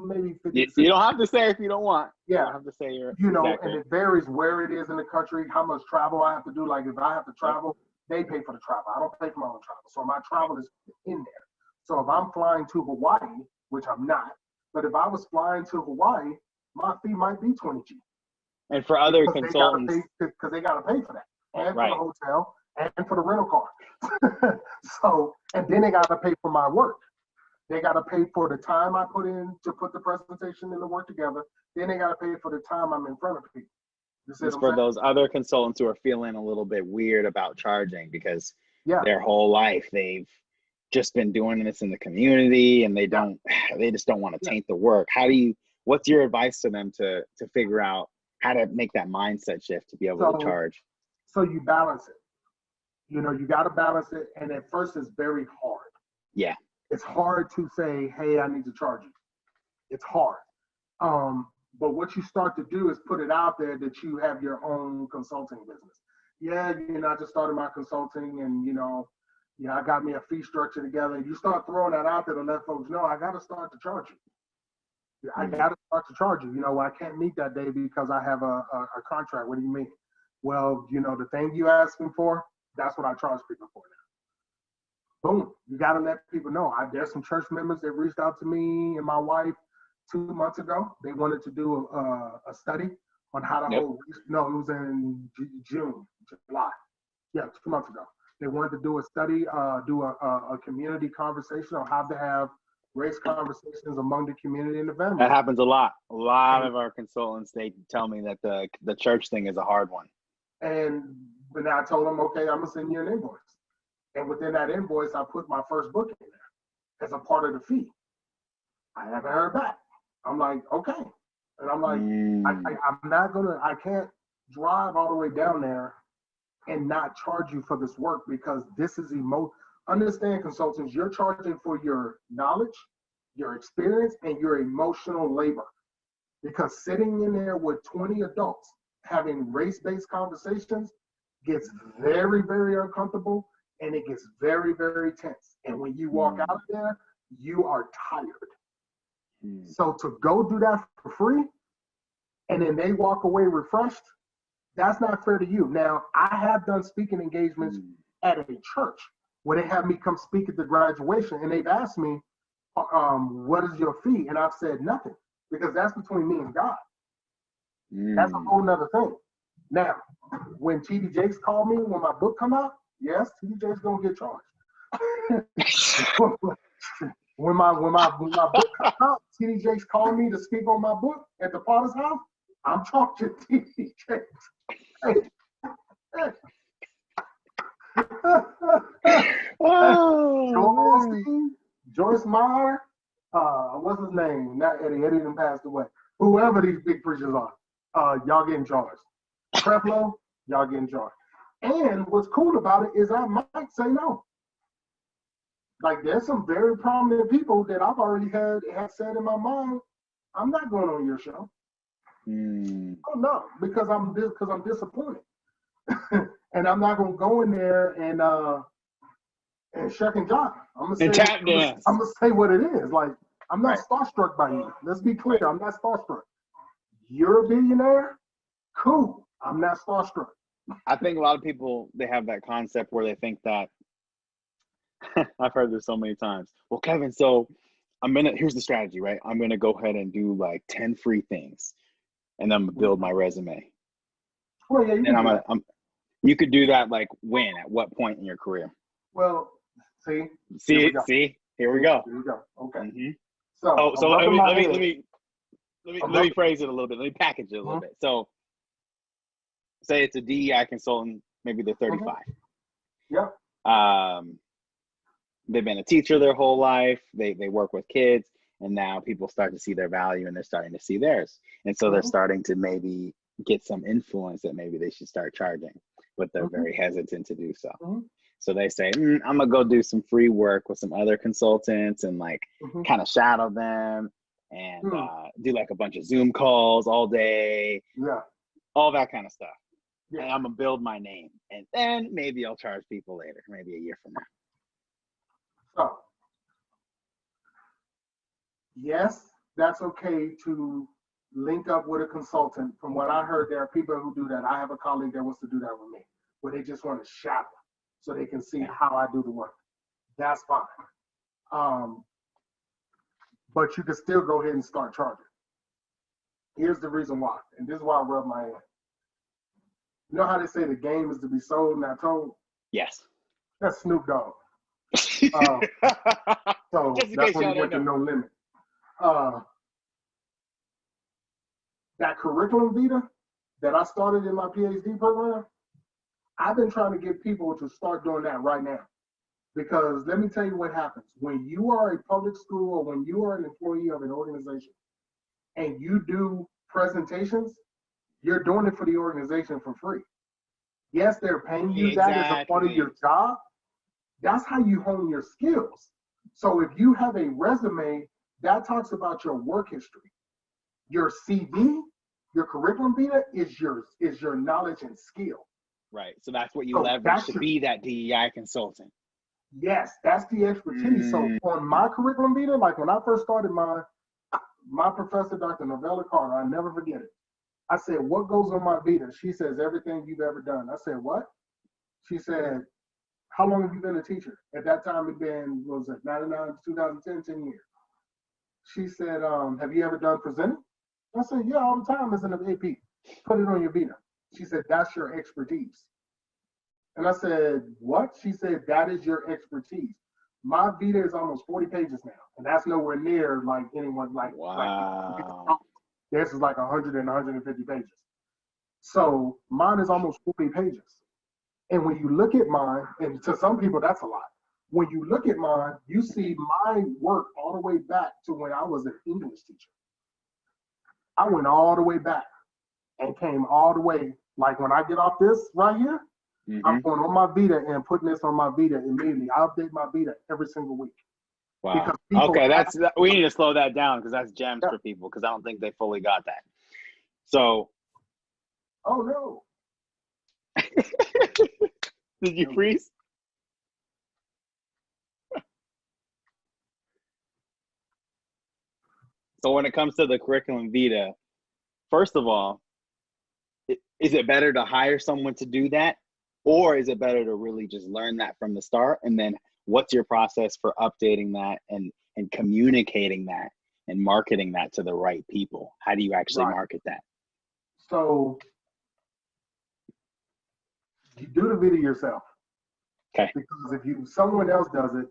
Speaker 2: maybe 50.
Speaker 1: You don't have to say if you don't want.
Speaker 2: Yeah.
Speaker 1: You don't have to say you're.
Speaker 2: And it varies where it is in the country, how much travel I have to do. Like if I have to travel, they pay for the travel. I don't pay for my own travel. So my travel is in there. So if I'm flying to Hawaii, which I'm not, but if I was flying to Hawaii, my fee might be $20G.
Speaker 1: And for other consultants,
Speaker 2: because they got to pay for that, and for the hotel, and for the rental car. So, and then they got to pay for my work. They got to pay for the time I put in to put the presentation and the work together. Then they got to pay for the time I'm in front of people.
Speaker 1: It's for those other consultants who are feeling a little bit weird about charging because their whole life they've just been doing this in the community and they just don't want to taint the work. What's your advice to them to figure out how to make that mindset shift to be able to charge?
Speaker 2: So you balance it. You got to balance it. And at first it's very hard.
Speaker 1: Yeah.
Speaker 2: It's hard to say, hey, I need to charge you. It's hard. But what you start to do is put it out there that you have your own consulting business. Yeah, I just started my consulting and, I got me a fee structure together. And you start throwing that out there to let folks know, I got to start to charge you. I got to start to charge you. I can't meet that day because I have a contract. What do you mean? Well, the thing you asked me for, that's what I charge people for now. Boom. You got to let people know. There's some church members that reached out to me and my wife 2 months ago. They wanted to do a study on how to hold. No, it was in July. Yeah, 2 months ago. They wanted to do a study, do a community conversation on how to have race conversations among the community and the family.
Speaker 1: That happens a lot. A lot of our consultants, they tell me that the church thing is a hard one.
Speaker 2: And then I told them, okay, I'm gonna send you an invoice. And within that invoice, I put my first book in there as a part of the fee. I haven't heard back. I'm like, okay. And I'm like, I can't drive all the way down there and not charge you for this work because this is understand, consultants, you're charging for your knowledge, your experience, and your emotional labor. Because sitting in there with 20 adults having race-based conversations gets very, very uncomfortable and it gets very, very tense. And when you walk out of there, you are tired. So to go do that for free, and then they walk away refreshed, that's not fair to you. Now, I have done speaking engagements at a church where they have me come speak at the graduation, and they've asked me, what is your fee? And I've said nothing, because that's between me and God. That's a whole nother thing. Now, when TD Jakes called me when my book come out, yes, TD Jakes gonna get charged. when my book comes out, TD Jakes called me to speak on my book at the Potter's house. I'm charging TD Jakes. Hey.
Speaker 1: Oh,
Speaker 2: Joyce Meyer, what's his name? Not Eddie. Eddie done passed away. Whoever these big preachers are, y'all getting charged. Creflo, y'all getting charged. And what's cool about it is I might say no. Like, there's some very prominent people that I've already had said in my mind, I'm not going on your show. Oh no, because I'm disappointed. And I'm not gonna go in there and shuck and jive. I'm gonna say what it is. Like, I'm not starstruck by you. Let's be clear, I'm not starstruck. You're a billionaire? Cool. I'm not starstruck.
Speaker 1: I think a lot of people, they have that concept where they think that, I've heard this so many times. Well, Kevin, so here's the strategy, right? I'm gonna go ahead and do like 10 free things, and I'm gonna build my resume.
Speaker 2: Well, yeah,
Speaker 1: you could do that, like, when? At what point in your career?
Speaker 2: Well, see,
Speaker 1: here we go.
Speaker 2: Okay.
Speaker 1: Mm-hmm.
Speaker 2: So
Speaker 1: let me phrase it a little bit. Let me package it a little bit. So, say it's a DEI consultant, maybe they're 35.
Speaker 2: Yep.
Speaker 1: They've been a teacher their whole life. They work with kids, and now people start to see their value, and they're starting to see theirs. And so they're starting to maybe get some influence that maybe they should start charging, but they're very hesitant to do so. So they say, I'm gonna go do some free work with some other consultants and like kind of shadow them and do like a bunch of Zoom calls all day, all that kind of stuff. And I'm gonna build my name, and then maybe I'll charge people later, maybe a year from now.
Speaker 2: So, yes, that's okay to link up with a consultant. From what I heard, there are people who do that. I have a colleague that wants to do that with me, where they just want to shadow so they can see how I do the work. That's fine. But you can still go ahead and start charging. Here's the reason why, and this is why I rub my hand. You know how they say the game is to be sold, not told?
Speaker 1: Yes.
Speaker 2: That's Snoop Dogg. So that's when he went to No Limit. That curriculumvita that I started in my PhD program, I've been trying to get people to start doing that right now. Because let me tell you what happens. When you are a public school or when you are an employee of an organization and you do presentations, you're doing it for the organization for free. Yes, they're paying you that as a part of your job. That's how you hone your skills. So if you have a resume that talks about your work history, your CV, your curriculumvita is your knowledge and skill.
Speaker 1: Right. So that's what you leverage to be that DEI consultant.
Speaker 2: Yes, that's the expertise. So on my curriculumvita, like when I first started, my professor, Dr. Novella Carter, I never forget it. I said, what goes on my Vita? She says, everything you've ever done. I said, what? She said, how long have you been a teacher? At that time, it'd been, what was it, 99 to 2010, 10 years. She said, have you ever done presenting? I said, yeah, all the time as an AP. Put it on your Vita. She said, that's your expertise. And I said, what? She said, that is your expertise. My Vita is almost 40 pages now. And that's nowhere near like anyone like,
Speaker 1: wow.
Speaker 2: This is like 100 and 150 pages. So mine is almost 40 pages. And when you look at mine, and to some people, that's a lot. When you look at mine, you see my work all the way back to when I was an English teacher. I went all the way back and came all the way. Like when I get off this right here, I'm going on my Vita and putting this on my Vita immediately. I update my Vita every single week.
Speaker 1: Wow. Okay, we need to slow that down because that's gems for people because I don't think they fully got that. So.
Speaker 2: Oh no.
Speaker 1: Did you freeze? So when it comes to the curriculumvita, first of all, is it better to hire someone to do that? Or is it better to really just learn that from the start? And then what's your process for updating that and communicating that and marketing that to the right people? How do you actually market that?
Speaker 2: So you do the video yourself.
Speaker 1: Okay.
Speaker 2: Because if someone else does it,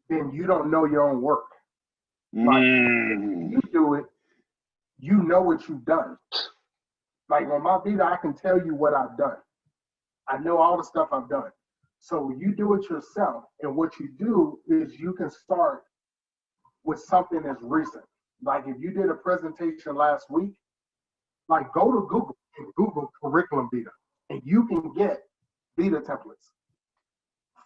Speaker 2: then you don't know your own work. Like if you do it, you know what you've done. Like on my Vita, I can tell you what I've done. I know all the stuff I've done. So you do it yourself. And what you do is you can start with something that's recent. Like if you did a presentation last week, like go to Google and Google curriculumvita, and you can get Vita templates.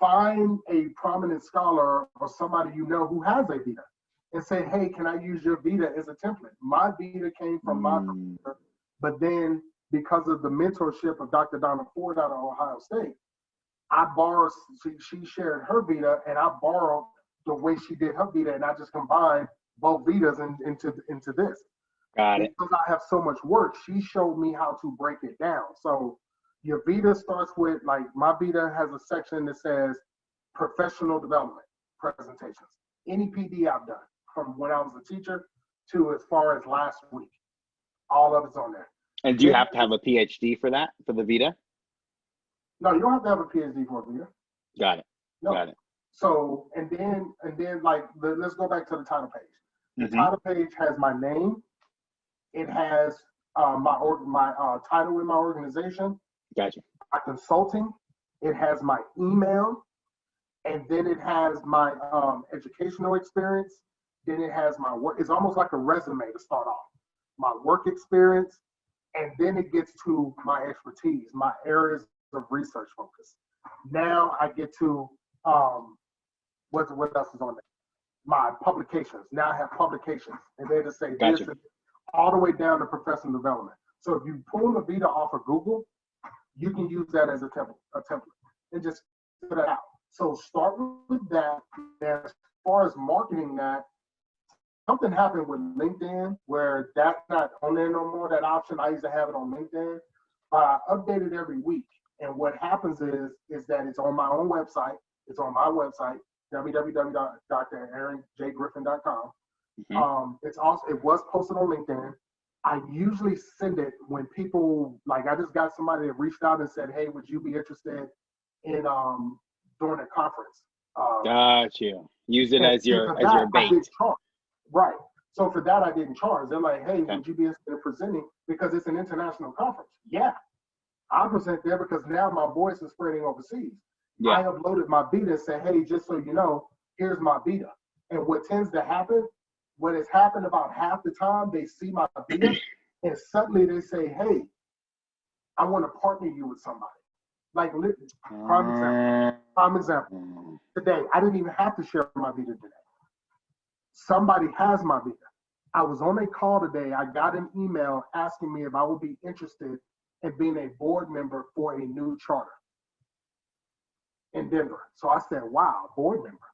Speaker 2: Find a prominent scholar or somebody you know who has a Vita and say, hey, can I use your Vita as a template? My Vita came from my professor, but then because of the mentorship of Dr. Donna Ford out of Ohio State, I borrowed, she shared her Vita and I borrowed the way she did her Vita, and I just combined both Vitas into this.
Speaker 1: Got it.
Speaker 2: Because I have so much work, she showed me how to break it down. So your Vita starts with, like, my Vita has a section that says professional development presentations. Any PD I've done from when I was a teacher to as far as last week, all of it's on there.
Speaker 1: And do you have to have a PhD for that, for the Vita?
Speaker 2: No, you don't have to have a PhD for a Vita.
Speaker 1: Got it.
Speaker 2: No.
Speaker 1: Got it.
Speaker 2: So, and then like, let's go back to the title page. The title page has my name. It has my title in my organization.
Speaker 1: Gotcha.
Speaker 2: My consulting. It has my email. And then it has my educational experience. Then it has my work. It's almost like a resume to start off. My work experience. And then it gets to my expertise, my areas of research focus. Now I get to, what else is on there? My publications. Now I have publications. And they just say this is all the way down to professional development. So if you pull the Vita off of Google, you can use that as a template and just put it out. So start with that. As far as marketing that, something happened with LinkedIn where that's not on there no more, that option. I used to have it on LinkedIn, but I update it every week. And what happens is that it's on my own website. It's on my website, www.draaronjgriffen.com. It was posted on LinkedIn. I usually send it when people, like, I just got somebody that reached out and said, hey, would you be interested in doing a conference?
Speaker 1: Got you. Use it as your bait.
Speaker 2: Right. So for that, I didn't charge. They're like, hey, would you be interested in presenting? Because it's an international conference. Yeah. I present there because now my voice is spreading overseas. Yeah. I uploaded my Vita and said, hey, just so you know, here's my Vita. And what tends to happen, what has happened about half the time, they see my Vita and suddenly they say, hey, I want to partner you with somebody. Like, prime example. Today, I didn't even have to share my Vita today. Somebody has my Vita. I was on a call today. I got an email asking me if I would be interested in being a board member for a new charter in Denver. So I said, wow, board member.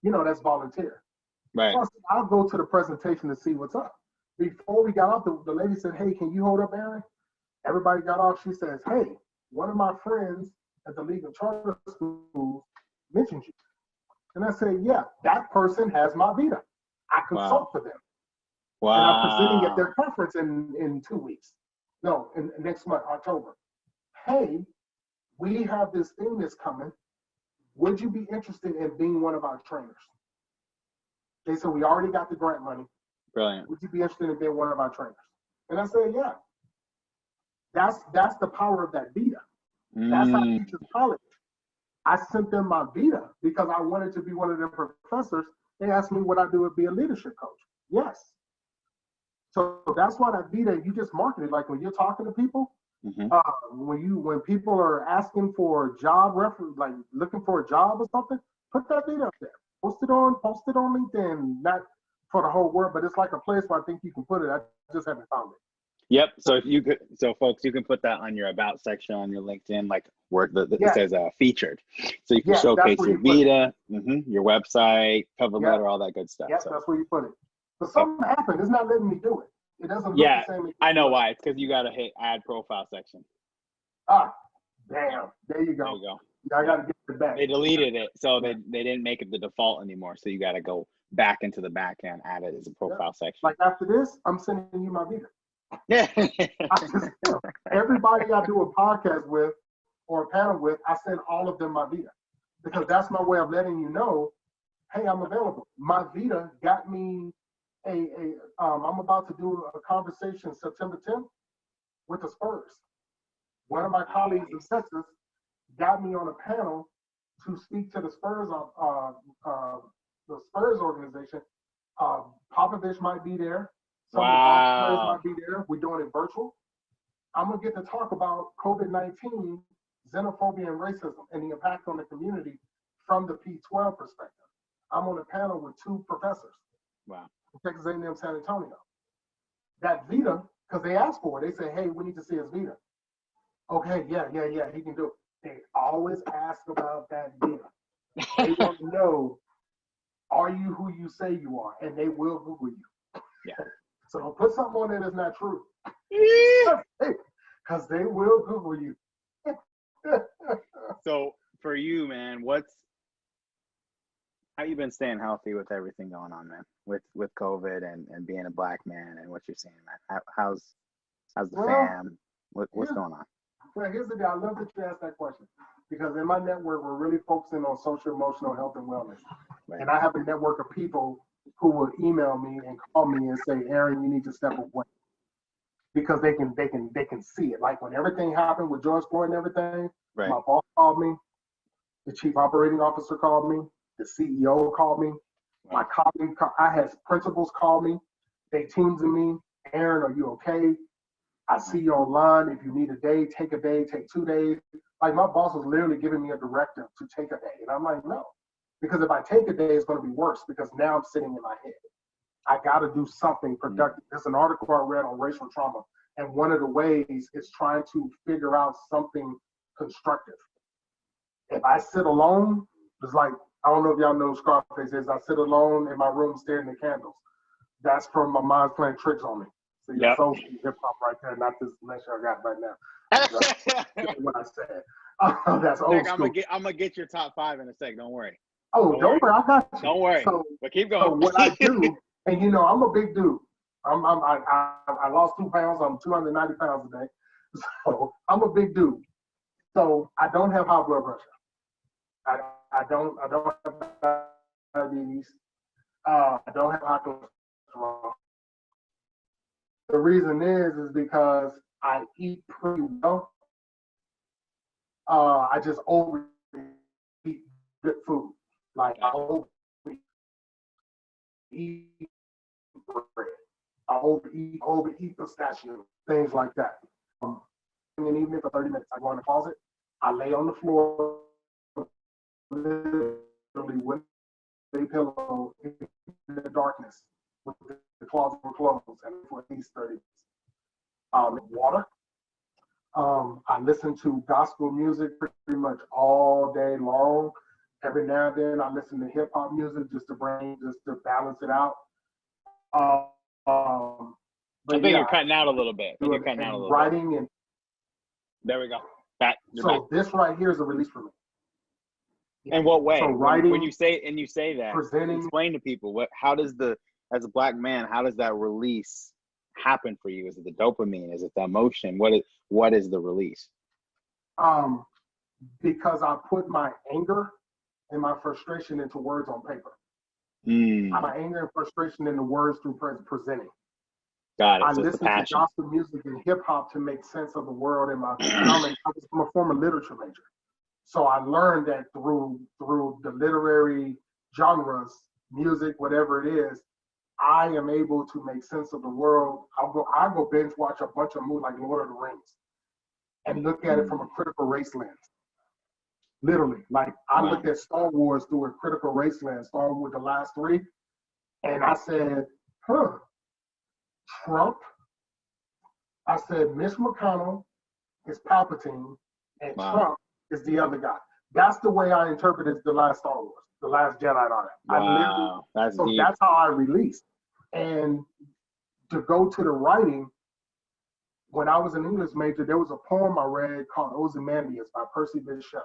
Speaker 2: You know, that's volunteer.
Speaker 1: Right.
Speaker 2: So I'll go to the presentation to see what's up. Before we got off, the lady said, hey, can you hold up, Aaron? Everybody got off. She says, hey, one of my friends at the League of Charter Schools mentioned you. And I said, yeah, that person has my Vita. I consult for them.
Speaker 1: Wow.
Speaker 2: And I'm presenting at their conference in 2 weeks. No, in next month, October. Hey, we have this thing that's coming. Would you be interested in being one of our trainers? They said, we already got the grant money.
Speaker 1: Brilliant.
Speaker 2: Would you be interested in being one of our trainers? And I said, yeah. That's the power of that Vita. That's how I teach in college. I sent them my Vita because I wanted to be one of their professors. They asked me what I do to be a leadership coach. Yes. So that's why that Vita, you just market it. Like when you're talking to people, when people are asking for a job reference, like looking for a job or something, put that Vita up there. Post it on LinkedIn, not for the whole world, but it's like a place where I think you can put it. I just haven't found it.
Speaker 1: Yep. So folks, you can put that on your about section on your LinkedIn, like where it says featured. So you can showcase your Vita, your website, cover letter, all that good stuff.
Speaker 2: Yeah, so that's where you put it. But something happened. It's not letting me do it. It doesn't look
Speaker 1: Yeah,
Speaker 2: the same.
Speaker 1: I know why. It's because you got to hit add profile section.
Speaker 2: Ah, damn. There you go.
Speaker 1: There you go.
Speaker 2: I got to get it back.
Speaker 1: They deleted it, so they didn't make it the default anymore. So you got to go back into the back end, add it as a profile section.
Speaker 2: Like after this, I'm sending you my Vita.
Speaker 1: Yeah.
Speaker 2: Everybody I do a podcast with or a panel with, I send all of them my Vita because that's my way of letting you know, hey, I'm available. My Vita got me I'm about to do a conversation September 10th with the Spurs. One of my colleagues in Texas got me on a panel to speak to the Spurs organization. Popovich might be there. Some of the players might be there. We're doing it virtual. I'm gonna get to talk about COVID-19, xenophobia, and racism, and the impact on the community from the P12 perspective. I'm on a panel with 2 professors.
Speaker 1: Wow.
Speaker 2: Texas A&M San Antonio. That Vita, because they asked for it, they say, hey, we need to see his Vita. Okay, yeah, he can do it. They always ask about that Vita. They want to know, are you who you say you are? And they will Google you.
Speaker 1: Yeah.
Speaker 2: So don't put something on there that's not true. Because they will Google you.
Speaker 1: So for you, man, how you been staying healthy with everything going on, man? With COVID and being a black man and what you're seeing, man. How's the fam? What's going on?
Speaker 2: Well, here's the deal. I love that you asked that question because in my network, we're really focusing on social emotional health and wellness. Right. And I have a network of people who will email me and call me and say, Aaron, you need to step away. Because they can see it. Like when everything happened with George Floyd and everything, right. My boss called me, the chief operating officer called me, the CEO called me, my colleague, I had principals call me, they teamed me, Aaron, are you okay? I see you online. If you need a day, take 2 days. Like my boss was literally giving me a directive to take a day. And I'm like, no, because if I take a day, it's going to be worse because now I'm sitting in my head. I got to do something productive. There's an article I read on racial trauma. And one of the ways is trying to figure out something constructive. If I sit alone, it's like, I don't know if y'all know Scarface is. I sit alone in my room staring at candles. That's from my mind's playing tricks on me. So that's old hip hop right there, not this lecture I got right now. That's what I said. That's old school.
Speaker 1: I'm gonna get your top 5 in a sec. Don't worry.
Speaker 2: Oh, don't worry. I got you.
Speaker 1: Don't worry. But keep going.
Speaker 2: So what I do, and you know, I'm a big dude. I lost 2 pounds. I'm 290 pounds today. So I'm a big dude. So I don't have high blood pressure. I don't have diabetes. I don't have high cholesterol. The reason is because I eat pretty well. I just overeat good food. Like I overeat bread. I overeat pistachio, things like that. In the evening for 30 minutes, I go in the closet. I lay on the floor, literally with a pillow in the darkness, with the closet closed, and for at least 30 minutes. Water. I listen to gospel music pretty much all day long. Every now and then, I listen to hip hop music just to balance it out.
Speaker 1: I think you're cutting out a little bit.
Speaker 2: Writing and
Speaker 1: there we go.
Speaker 2: So this right here is a release for me.
Speaker 1: In what way?
Speaker 2: So writing,
Speaker 1: when you say that, explain to people how does as a black man, how does that release happen for you? Is it the dopamine? Is it the emotion? What is the release?
Speaker 2: Because I put my anger and my frustration into words on paper. My anger and frustration into words through presenting.
Speaker 1: Got it.
Speaker 2: I listen to gospel music and hip hop to make sense of the world. I'm a former literature major. So I learned that through the literary genres, music, whatever it is, I am able to make sense of the world. I go binge watch a bunch of movies like Lord of the Rings and look at it from a critical race lens. Literally, like I looked at Star Wars through a critical race lens, Star Wars, the last 3, and I said, Trump. I said, Mitch McConnell is Palpatine, and Trump is the other guy. That's the way I interpreted the last Star Wars, the last Jedi on it.
Speaker 1: Wow, that's deep.
Speaker 2: That's how I released. And to go to the writing, when I was an English major, there was a poem I read called Ozymandias by Percy Bysshe Shelley.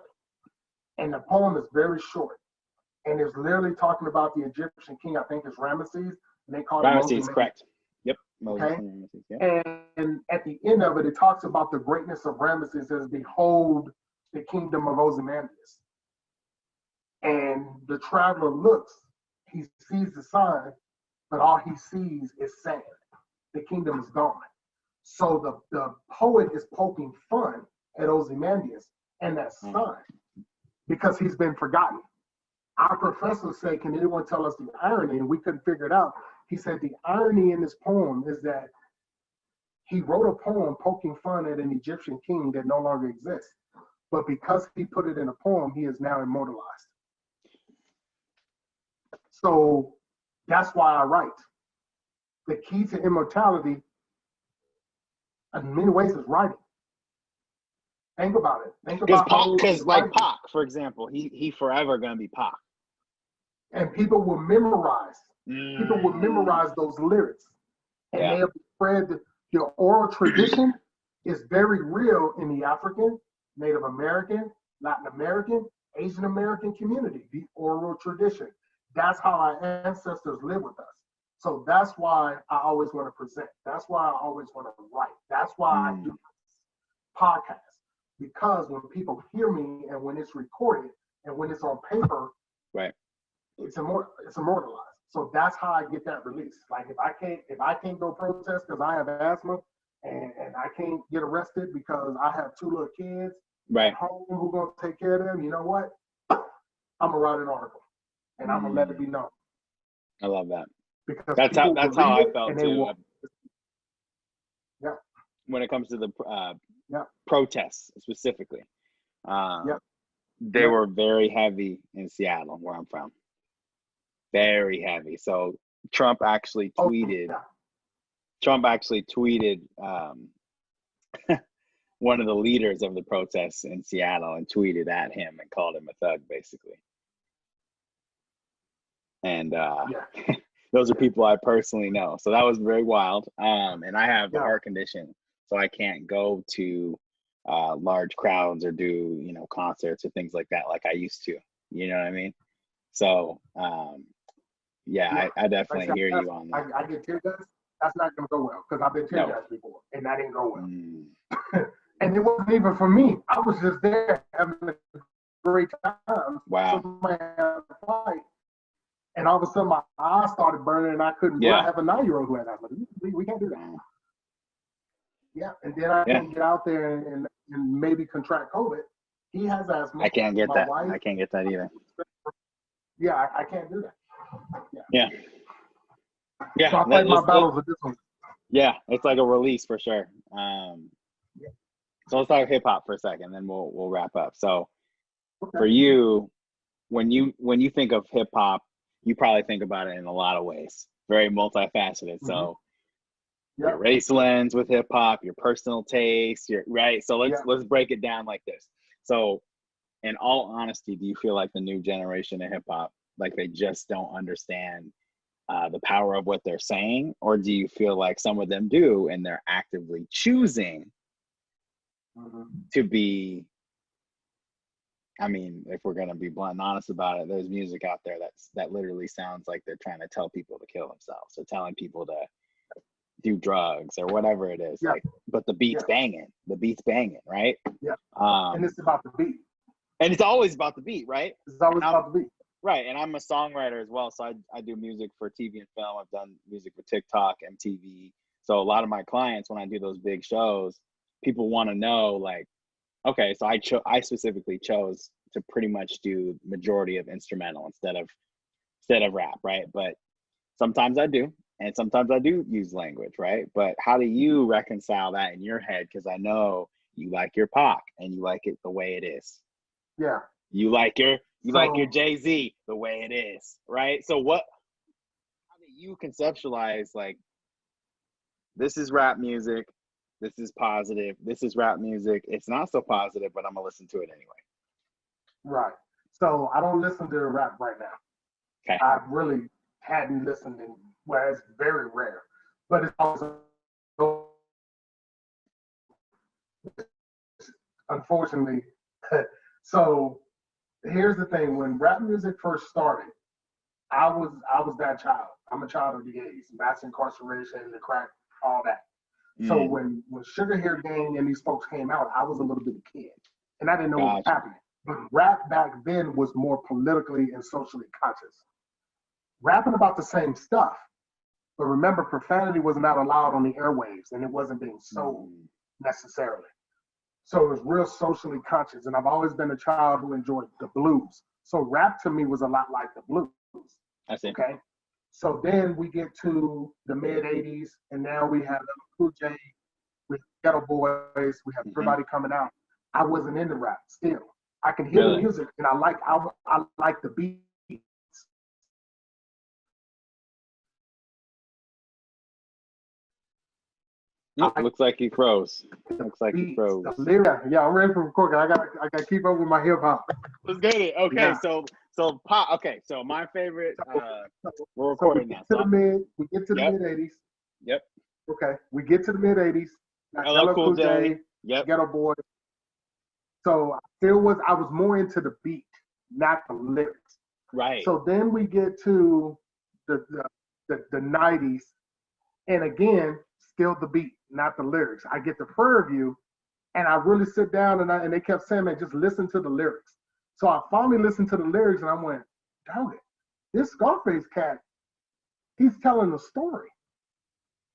Speaker 2: And the poem is very short. And it's literally talking about the Egyptian king, I think it's Ramesses, and they call him
Speaker 1: Ramesses, correct. Yep.
Speaker 2: Okay.
Speaker 1: Ramesses, yeah.
Speaker 2: And at the end of it, it talks about the greatness of Ramesses as behold the kingdom of Ozymandias. And the traveler looks, he sees the sign, but all he sees is sand. The kingdom is gone. So the poet is poking fun at Ozymandias and that sign because he's been forgotten. Our professor said, can anyone tell us the irony? And we couldn't figure it out. He said the irony in this poem is that he wrote a poem poking fun at an Egyptian king that no longer exists. But because he put it in a poem, he is now immortalized. So that's why I write. The key to immortality, in many ways, is writing. Think about it. Think about
Speaker 1: because like Pac, for example, he forever gonna be Pac.
Speaker 2: And people will memorize. People will memorize those lyrics, and they'll spread your oral tradition is very real in the African, Native American, Latin American, Asian American community. The oral tradition. That's how our ancestors live with us. So that's why I always want to present. That's why I always want to write. That's why I do podcasts. Because when people hear me and when it's recorded and when it's on paper,
Speaker 1: right,
Speaker 2: it's immortalized. So that's how I get that release. Like if I can't go protest because I have asthma and I can't get arrested because I have 2 little kids
Speaker 1: right,
Speaker 2: at home who gonna take care of them, you know what? I'm gonna write an article and I'm gonna let it be known.
Speaker 1: I love that.
Speaker 2: Because
Speaker 1: that's how I felt too.
Speaker 2: Yeah.
Speaker 1: When it comes to the protests specifically, they were very heavy in Seattle, where I'm from. Very heavy. So Trump actually tweeted. One of the leaders of the protests in Seattle and tweeted at him and called him a thug, basically. And those are people I personally know. So that was very wild. And I have a heart condition, so I can't go to large crowds or do, concerts or things like that like I used to. You know what I mean? So, I definitely hear you on that.
Speaker 2: I get tear gas. That's not going to go well because I've been tear gas before, and that didn't go well. And it wasn't even for me. I was just there having a great time.
Speaker 1: Wow.
Speaker 2: Somebody had a fight. And all of a sudden, my eyes started burning, and I couldn't. I have a 9-year-old who had asthma. We can't do that. Yeah, and then I can get out there and maybe contract COVID. He has asthma.
Speaker 1: I can't get that. I can't get that either.
Speaker 2: Yeah, I can't do that.
Speaker 1: Yeah.
Speaker 2: So I fight my battles with this one.
Speaker 1: Yeah, it's like a release for sure. So let's talk hip hop for a second, then we'll wrap up. So for you, when you think of hip hop, you probably think about it in a lot of ways, very multifaceted. So your race lens with hip hop, your personal taste, right. So let's break it down like this. So in all honesty, do you feel like the new generation of hip hop, like they just don't understand the power of what they're saying, or do you feel like some of them do and they're actively choosing to be? I mean, if we're gonna be blunt and honest about it, there's music out there that literally sounds like they're trying to tell people to kill themselves or telling people to do drugs or whatever it is. Like, but the beat's banging. The beat's banging, right? Yeah.
Speaker 2: And it's about the beat.
Speaker 1: And it's always about the beat, right?
Speaker 2: It's always about the beat.
Speaker 1: Right, and I'm a songwriter as well, so I do music for TV and film. I've done music for TikTok, MTV. So a lot of my clients, when I do those big shows, people want to know, like, okay, so I specifically chose to pretty much do majority of instrumental instead of rap, right? But sometimes I do, and sometimes I do use language, right? But how do you reconcile that in your head? Because I know you like your Pac and you like it the way it is.
Speaker 2: Yeah.
Speaker 1: You like your Jay-Z the way it is, right? So how do you conceptualize, like, this is rap music, this is positive, this is rap music, it's not so positive, but I'm gonna listen to it anyway.
Speaker 2: Right. So I don't listen to rap right now. Okay. I really hadn't listened it's very rare. but it's also, unfortunately. So here's the thing: when rap music first started, I was that child. I'm a child of the '80s, mass incarceration, the crack, all that. So when Sugar Hill Gang and these folks came out, I was a little bit of a kid, and I didn't know what was happening. But rap back then was more politically and socially conscious, rapping about the same stuff. But remember, profanity was not allowed on the airwaves, and it wasn't being sold necessarily. So it was real socially conscious, and I've always been a child who enjoyed the blues. So rap to me was a lot like the blues.
Speaker 1: I see.
Speaker 2: Okay. So then we get to the mid '80s, and now we have Cool J, with Ghetto Boys, we have everybody coming out. I wasn't into rap still. I can hear the music, and I like the beat.
Speaker 1: Looks like he froze. Looks like he froze.
Speaker 2: Yeah, I'm ready for recording. I got to keep up with my hip hop.
Speaker 1: Let's get it. Okay, yeah. So pop. Okay, so my favorite. We're recording now.
Speaker 2: We get to the mid '80s.
Speaker 1: Yep.
Speaker 2: Okay, we get to the mid '80s.
Speaker 1: LL Cool J. Yep.
Speaker 2: Ghetto Boy. So I was more into the beat, not the lyrics.
Speaker 1: Right.
Speaker 2: So then we get to the '90s, and again, still the beat, not the lyrics. I get the Prairie View, and I really sit down and they kept saying, man, just listen to the lyrics. So I finally listened to the lyrics and I went, dang it, this Scarface cat, he's telling a story.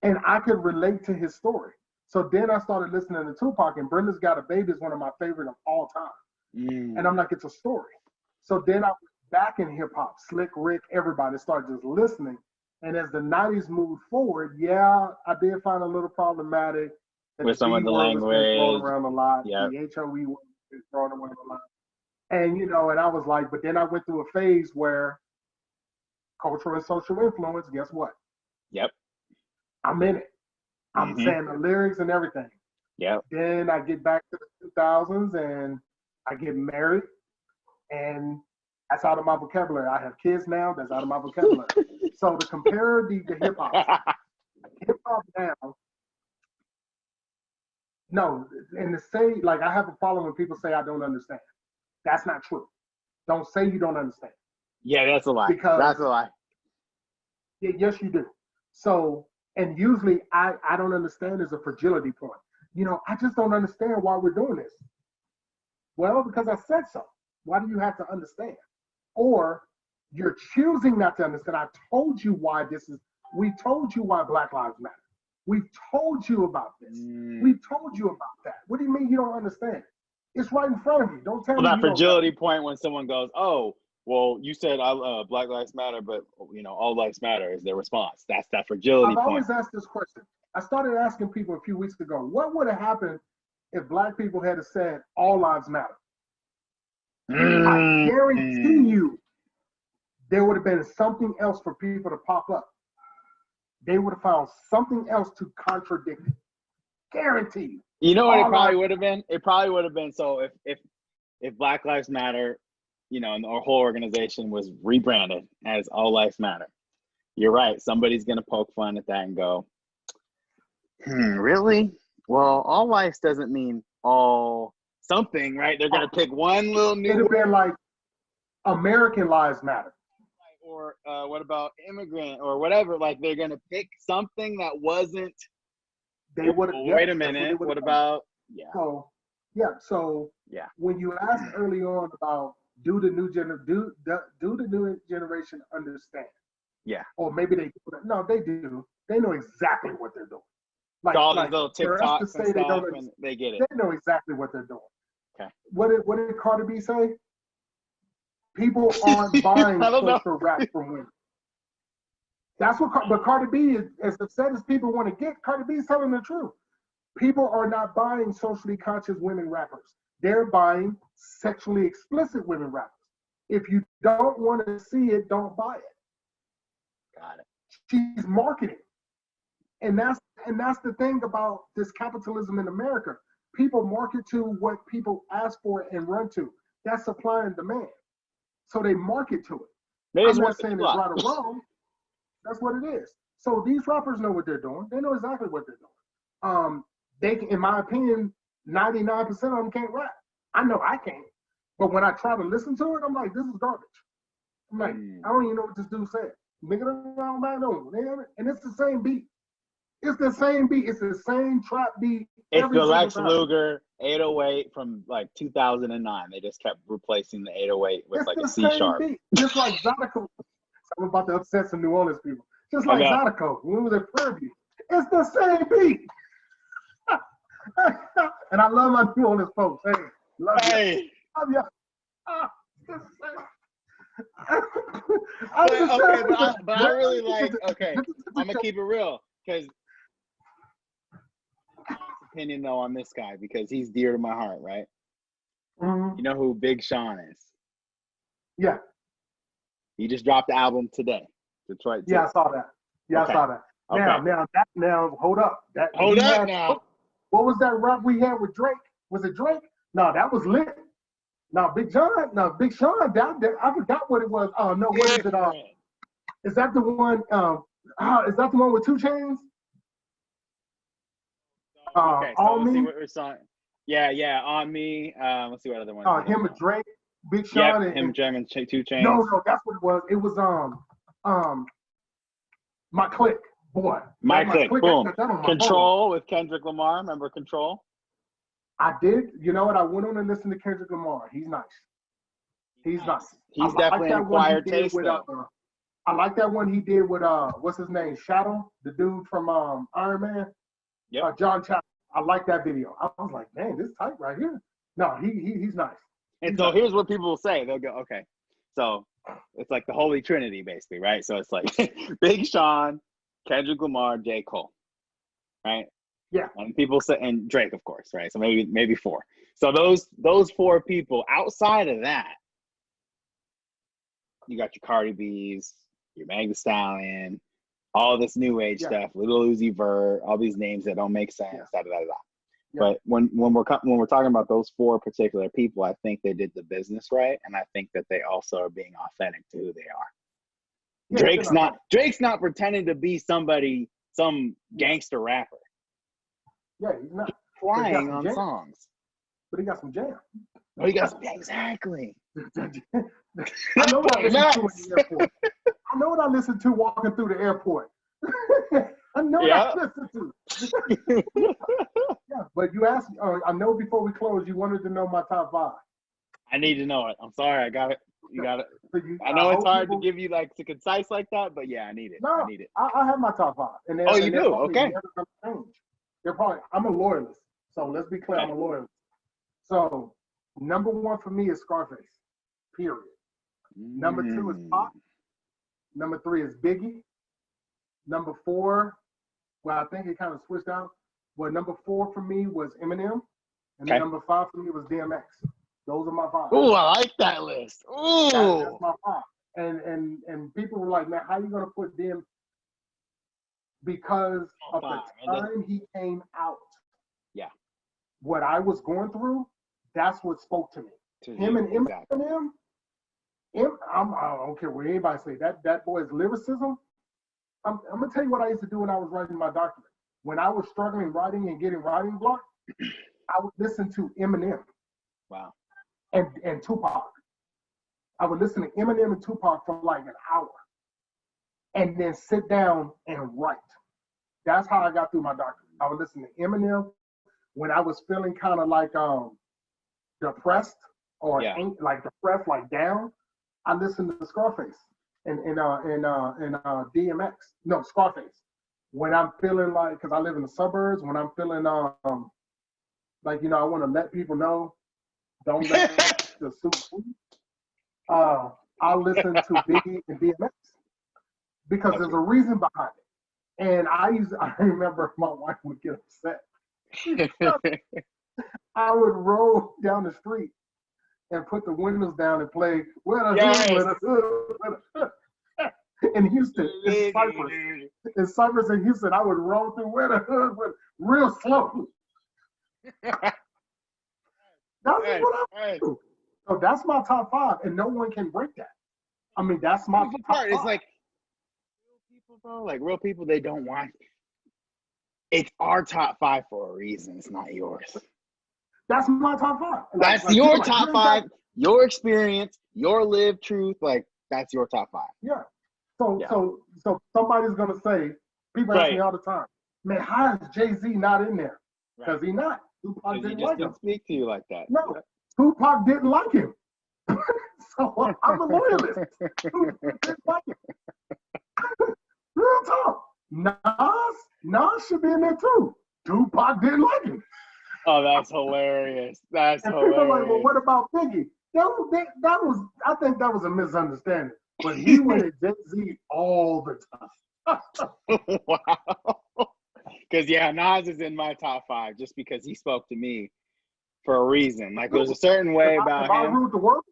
Speaker 2: And I could relate to his story. So then I started listening to Tupac, and Brenda's Got a Baby is one of my favorite of all time. And I'm like, it's a story. So then I went back in hip hop, Slick Rick, everybody started just listening. And as the '90s moved forward, I did find a little problematic.
Speaker 1: With some of the language.
Speaker 2: Thrown around a lot.
Speaker 1: Yep.
Speaker 2: The HOE was thrown around a lot. And, and I was like, but then I went through a phase where cultural and social influence, guess what?
Speaker 1: Yep.
Speaker 2: I'm in it. I'm saying the lyrics and everything.
Speaker 1: Yep.
Speaker 2: Then I get back to the 2000s and I get married, and that's out of my vocabulary. I have kids now. That's out of my vocabulary. So to compare the hip hop now, no, and to say, like, I have a problem when people say I don't understand. That's not true. Don't say you don't understand.
Speaker 1: Yeah, that's a lie.
Speaker 2: Because
Speaker 1: that's a lie.
Speaker 2: Yes, you do. So, and usually I don't understand is a fragility point. I just don't understand why we're doing this. Well, because I said so. Why do you have to understand? Or you're choosing not to understand. I told you why we told you why Black Lives Matter. We've told you about this. We've told you about that. What do you mean you don't understand? It's right in front of you. Don't tell me.
Speaker 1: That fragility point when someone goes, oh, well, you said Black Lives Matter, but all lives matter is their response. That's that fragility point.
Speaker 2: I've always asked this question. I started asking people a few weeks ago, what would have happened if Black people had said all lives matter? I guarantee you there would have been something else for people to pop up. They would have found something else to contradict it. Guarantee you.
Speaker 1: You know what it probably would have been? It probably would have been, so if Black Lives Matter, and our whole organization was rebranded as All Lives Matter. You're right. Somebody's going to poke fun at that and go, really? Well, all lives doesn't mean all something, right? They're going to pick one little new
Speaker 2: word. It'd have been like American Lives Matter.
Speaker 1: Or what about immigrant or whatever? Like they're going to pick something that wasn't.
Speaker 2: They would have.
Speaker 1: Wait a minute. What about?
Speaker 2: So when you asked early on about do the new generation understand? Yeah. Or maybe they no, they do. They know exactly what they're doing.
Speaker 1: Like all these little TikToks and stuff, and they get it.
Speaker 2: They know exactly what they're doing.
Speaker 1: Okay.
Speaker 2: What did Cardi B say? People aren't buying culture rap from women. That's what. But Cardi B is, as upset as people want to get, Cardi B is telling the truth. People are not buying socially conscious women rappers. They're buying sexually explicit women rappers. If you don't want to see it, don't buy it.
Speaker 1: Got it.
Speaker 2: She's marketing. And that's the thing about this capitalism in America. People market to what people ask for and run to. That's supply and demand. So they market to it. I'm not saying it's right or wrong. That's what it is. So these rappers know what they're doing. They know exactly what they're doing. They can, in my opinion, 99% of them can't rap. I know I can't. But when I try to listen to it, I'm like, this is garbage. I'm like, I don't even know what this dude said. Nigga, and it's the same beat. It's the same beat. It's the same trap beat.
Speaker 1: It's the Lex Luger 808 from like 2009. They just kept replacing the 808 with like a C sharp. Beat.
Speaker 2: Just like Zydeco. I'm about to upset some New Orleans people. Just like Zydeco. When we was at Fairview. It's the same beat. And I love my New Orleans folks. Hey, love you. Love you.
Speaker 1: But I really like, okay, I'm going to keep it real. Because opinion though on this guy, because he's dear to my heart, right?
Speaker 2: Mm-hmm.
Speaker 1: You know who Big Sean is?
Speaker 2: Yeah.
Speaker 1: He just dropped the album today. Detroit.
Speaker 2: Yeah, I saw that. Yeah, okay. I saw that. Now, hold up.
Speaker 1: Now.
Speaker 2: What was that rap we had with Drake? Was it Drake? No, that was lit. No, Big Sean. I forgot what it was. Oh no, what is it? Is that the one? Is that the one with 2 Chainz?
Speaker 1: Okay, so
Speaker 2: On
Speaker 1: let's
Speaker 2: Me.
Speaker 1: See what we're saying. Yeah, On Me. Let's see what other ones.
Speaker 2: Him and Drake, Big Sean,
Speaker 1: and him, Jam, and 2 Chainz.
Speaker 2: No, that's what it was. It was My Click, boy.
Speaker 1: My Click, boom. Control with Kendrick Lamar. Remember Control?
Speaker 2: I did. You know what? I went on and listened to Kendrick Lamar. He's nice. He's
Speaker 1: definitely an acquired taste, though.
Speaker 2: I like that one he did with what's his name? Shadow, the dude from Iron Man.
Speaker 1: Yeah.
Speaker 2: John Chapman. I like that video. I was like, man, this type right here. No, he's nice.
Speaker 1: And so here's what people will say. They'll go, okay. So it's like the Holy Trinity, basically, right? So it's like Big Sean, Kendrick Lamar, J. Cole, right?
Speaker 2: Yeah.
Speaker 1: And people say, and Drake, of course, right? So maybe 4. So those 4 people. Outside of that, you got your Cardi B's, your Meg Thee Stallion, all this new age stuff, Little Uzi Vert, all these names that don't make sense. Yeah. But when we're talking about those 4 particular people, I think they did the business right, and I think that they also are being authentic to who they are. Yeah, Drake's not pretending to be some gangster rapper.
Speaker 2: Yeah, he's not
Speaker 1: flying on songs.
Speaker 2: But he got some jam.
Speaker 1: Oh, he got some exactly.
Speaker 2: I know what I listen to in the airport. I know what I listen to walking through the airport. I know what I listen to. Yeah, but you asked. I know before we close, you wanted to know my top 5.
Speaker 1: I need to know it. I'm sorry, I got it. You got it.
Speaker 2: So
Speaker 1: I know it's hard to give you like to concise like that, but yeah, I need it.
Speaker 2: No, I need it. I have my top 5. And
Speaker 1: you do? Okay.
Speaker 2: I'm a loyalist, so let's be clear. I'm a loyalist. So number 1 for me is Scarface. Period. Number 2 is Pop. Number 3 is Biggie. Number 4, well, I think it kind of switched out. Well, number 4 for me was Eminem, and then number 5 for me was DMX. Those are my 5.
Speaker 1: Ooh, I like that list. Ooh,
Speaker 2: that's my 5. And people were like, man, how are you gonna put them? Because of the time he came out.
Speaker 1: Yeah.
Speaker 2: What I was going through, that's what spoke to me. Him and Eminem. I don't care what anybody say. That boy's lyricism. I'm gonna tell you what I used to do when I was writing my document. When I was struggling writing and getting writing block, I would listen to Eminem.
Speaker 1: Wow.
Speaker 2: And Tupac. I would listen to Eminem and Tupac for like an hour, and then sit down and write. That's how I got through my document. I would listen to Eminem when I was feeling kind of like depressed or like depressed, like down. I listened to Scarface and DMX. No, Scarface. When I'm feeling like, because I live in the suburbs, when I'm feeling like, I want to let people know, don't let the soup. I'll listen to Biggie and DMX because there's a reason behind it. And I remember my wife would get upset. I would roll down the street and put the windows down and play "Where the Hood, Where the Hood, Where the Hood." In Houston, in Cypress in Houston, I would roll through "Where the Hood" real slow. That's what I do. So that's my top 5, and no one can break that. I mean, that's my top 5.
Speaker 1: It's like people bro. Like real people, they don't want. It's our top 5 for a reason. It's not yours.
Speaker 2: That's my top 5.
Speaker 1: That's your top 5. Your experience, your lived truth. Like that's your top 5.
Speaker 2: Yeah. So somebody's gonna say, people ask me all the time, man, how is Jay-Z not in there? Because he's not. Tupac didn't like him.
Speaker 1: Speak to you like that.
Speaker 2: No, Tupac didn't like him. So I'm a loyalist. Tupac didn't like him. Real talk. Nas should be in there too. Tupac didn't like him.
Speaker 1: Oh, that's hilarious. That's hilarious.
Speaker 2: People are like, well, what about Biggie? That was, I think that was a misunderstanding. But he went at Jay-Z all the time.
Speaker 1: Wow. Because, Nas is in my top 5 just because he spoke to me for a reason. Like, there's a certain way about him.
Speaker 2: If I ruled the world,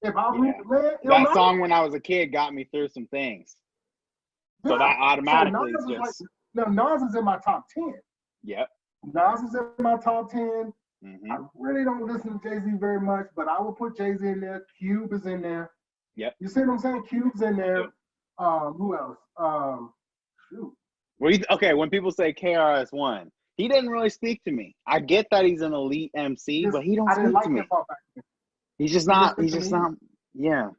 Speaker 2: if I ruled the man,
Speaker 1: that song when I was a kid got me through some things. Yeah. So that automatically is just...
Speaker 2: Nas is in my top 10.
Speaker 1: Yep.
Speaker 2: Nas is in my top 10.
Speaker 1: Mm-hmm.
Speaker 2: I really don't listen to Jay-Z very much, but I will put Jay-Z in there. Cube is in there.
Speaker 1: Yep.
Speaker 2: You see what I'm saying? Cube's in there. Yep. Who else? Shoot.
Speaker 1: When people say KRS-One, he didn't really speak to me. I get that he's an elite MC, but he don't speak to me. He's just not. Yeah.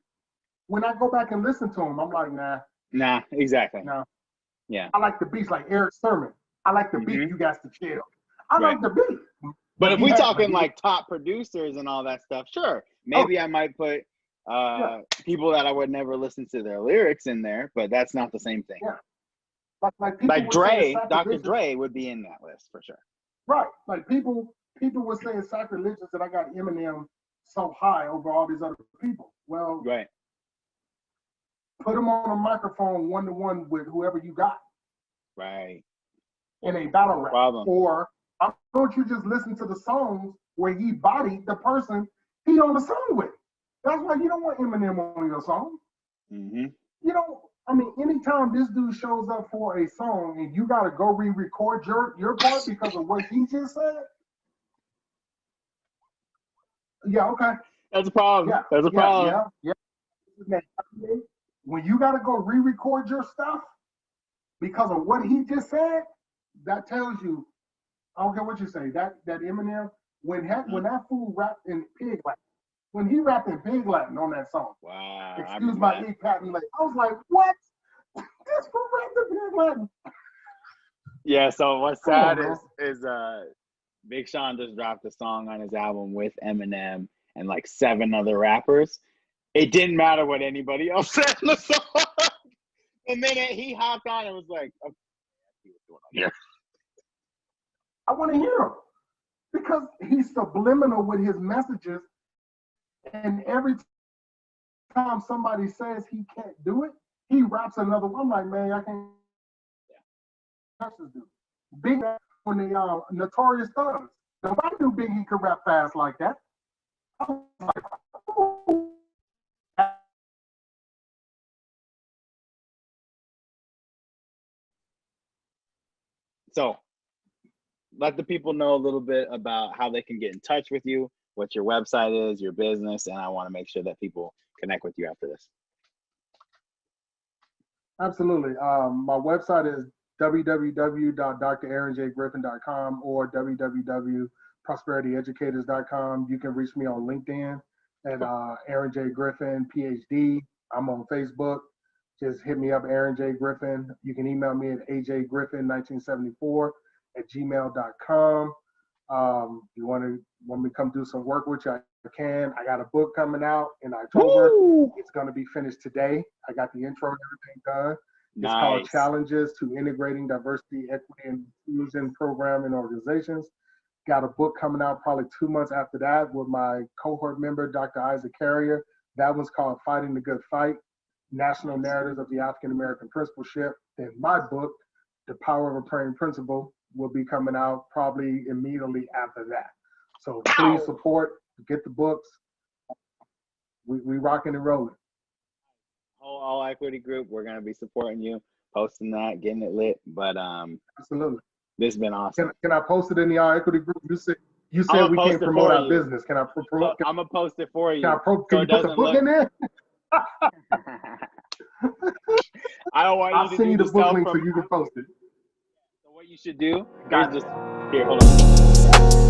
Speaker 2: When I go back and listen to him, I'm like, nah.
Speaker 1: Nah, exactly.
Speaker 2: No.
Speaker 1: Yeah.
Speaker 2: I like the beats like Eric Sermon. I like the beat. You got to chill. I like the beat.
Speaker 1: But if we're talking like top producers and all that stuff, sure. Maybe I might put people that I would never listen to their lyrics in there, but that's not the same thing.
Speaker 2: Yeah.
Speaker 1: Like Dre, Dr. Dre would be in that list for sure.
Speaker 2: Right. Like people were saying sacrilegious that I got Eminem so high over all these other people. Well, put him on a microphone 1-to-1 with whoever you got.
Speaker 1: Right.
Speaker 2: In a battle rap. Or why don't you just listen to the songs where he bodied the person he on the song with? That's why you don't want Eminem on your song.
Speaker 1: Mm-hmm.
Speaker 2: You know, I mean, anytime this dude shows up for a song and you got to go re-record your part because of what he just said. Yeah, okay.
Speaker 1: That's a problem. Yeah, that's a problem.
Speaker 2: Yeah. When you got to go re-record your stuff because of what he just said, that tells you, I don't care what you say, that Eminem, when that fool rapped in Pig Latin, when he rapped in Pig Latin on that song,
Speaker 1: wow,
Speaker 2: excuse my e-patent, I was like, what? This fool rapped in Pig Latin.
Speaker 1: Yeah, so what's sad is Big Sean just dropped a song on his album with Eminem and like 7 other rappers. It didn't matter what anybody else said in the song. The minute he hopped on, it was like, okay, I see what's going on here.
Speaker 2: I want to hear him because he's subliminal with his messages. And every time somebody says he can't do it, he raps another one. I'm like, man, I can't touch this dude. Big when they Notorious Thugs. Nobody knew Biggie could rap fast like that. I was like, oh.
Speaker 1: So let the people know a little bit about how they can get in touch with you, what your website is, your business, and I want to make sure that people connect with you after this.
Speaker 2: Absolutely. My website is www.draaronjgriffen.com or www.prosperityeducators.com. You can reach me on LinkedIn at Aaron J. Griffen, PhD. I'm on Facebook. Just hit me up, Aaron J. Griffen. You can email me at ajgriffen1974@gmail.com. You want me to come do some work with you, I can. I got a book coming out in October. Woo! It's going to be finished today. I got the intro and everything done. It's called Challenges to Integrating Diversity, Equity, and Inclusion Program in Organizations. Got a book coming out probably 2 months after that with my cohort member, Dr. Isaac Carrier. That one's called Fighting the Good Fight, National Narratives of the African American Principleship. Then my book, The Power of a Praying Principle, will be coming out probably immediately after that. So please support, get the books. We rocking and rolling.
Speaker 1: All Equity Group, we're gonna be supporting you, posting that, getting it lit. But
Speaker 2: absolutely,
Speaker 1: this has been awesome.
Speaker 2: Can I post it in the All Equity Group? You said we can't promote our business. Can I promote?
Speaker 1: I'm gonna post it for you.
Speaker 2: Can you put the book in there?
Speaker 1: I don't want
Speaker 2: I'll
Speaker 1: you to
Speaker 2: send
Speaker 1: do
Speaker 2: you the
Speaker 1: the
Speaker 2: book
Speaker 1: self
Speaker 2: link so
Speaker 1: promotion.
Speaker 2: you can post it.
Speaker 1: So what you should do,
Speaker 2: Got
Speaker 1: here's just here, hold on.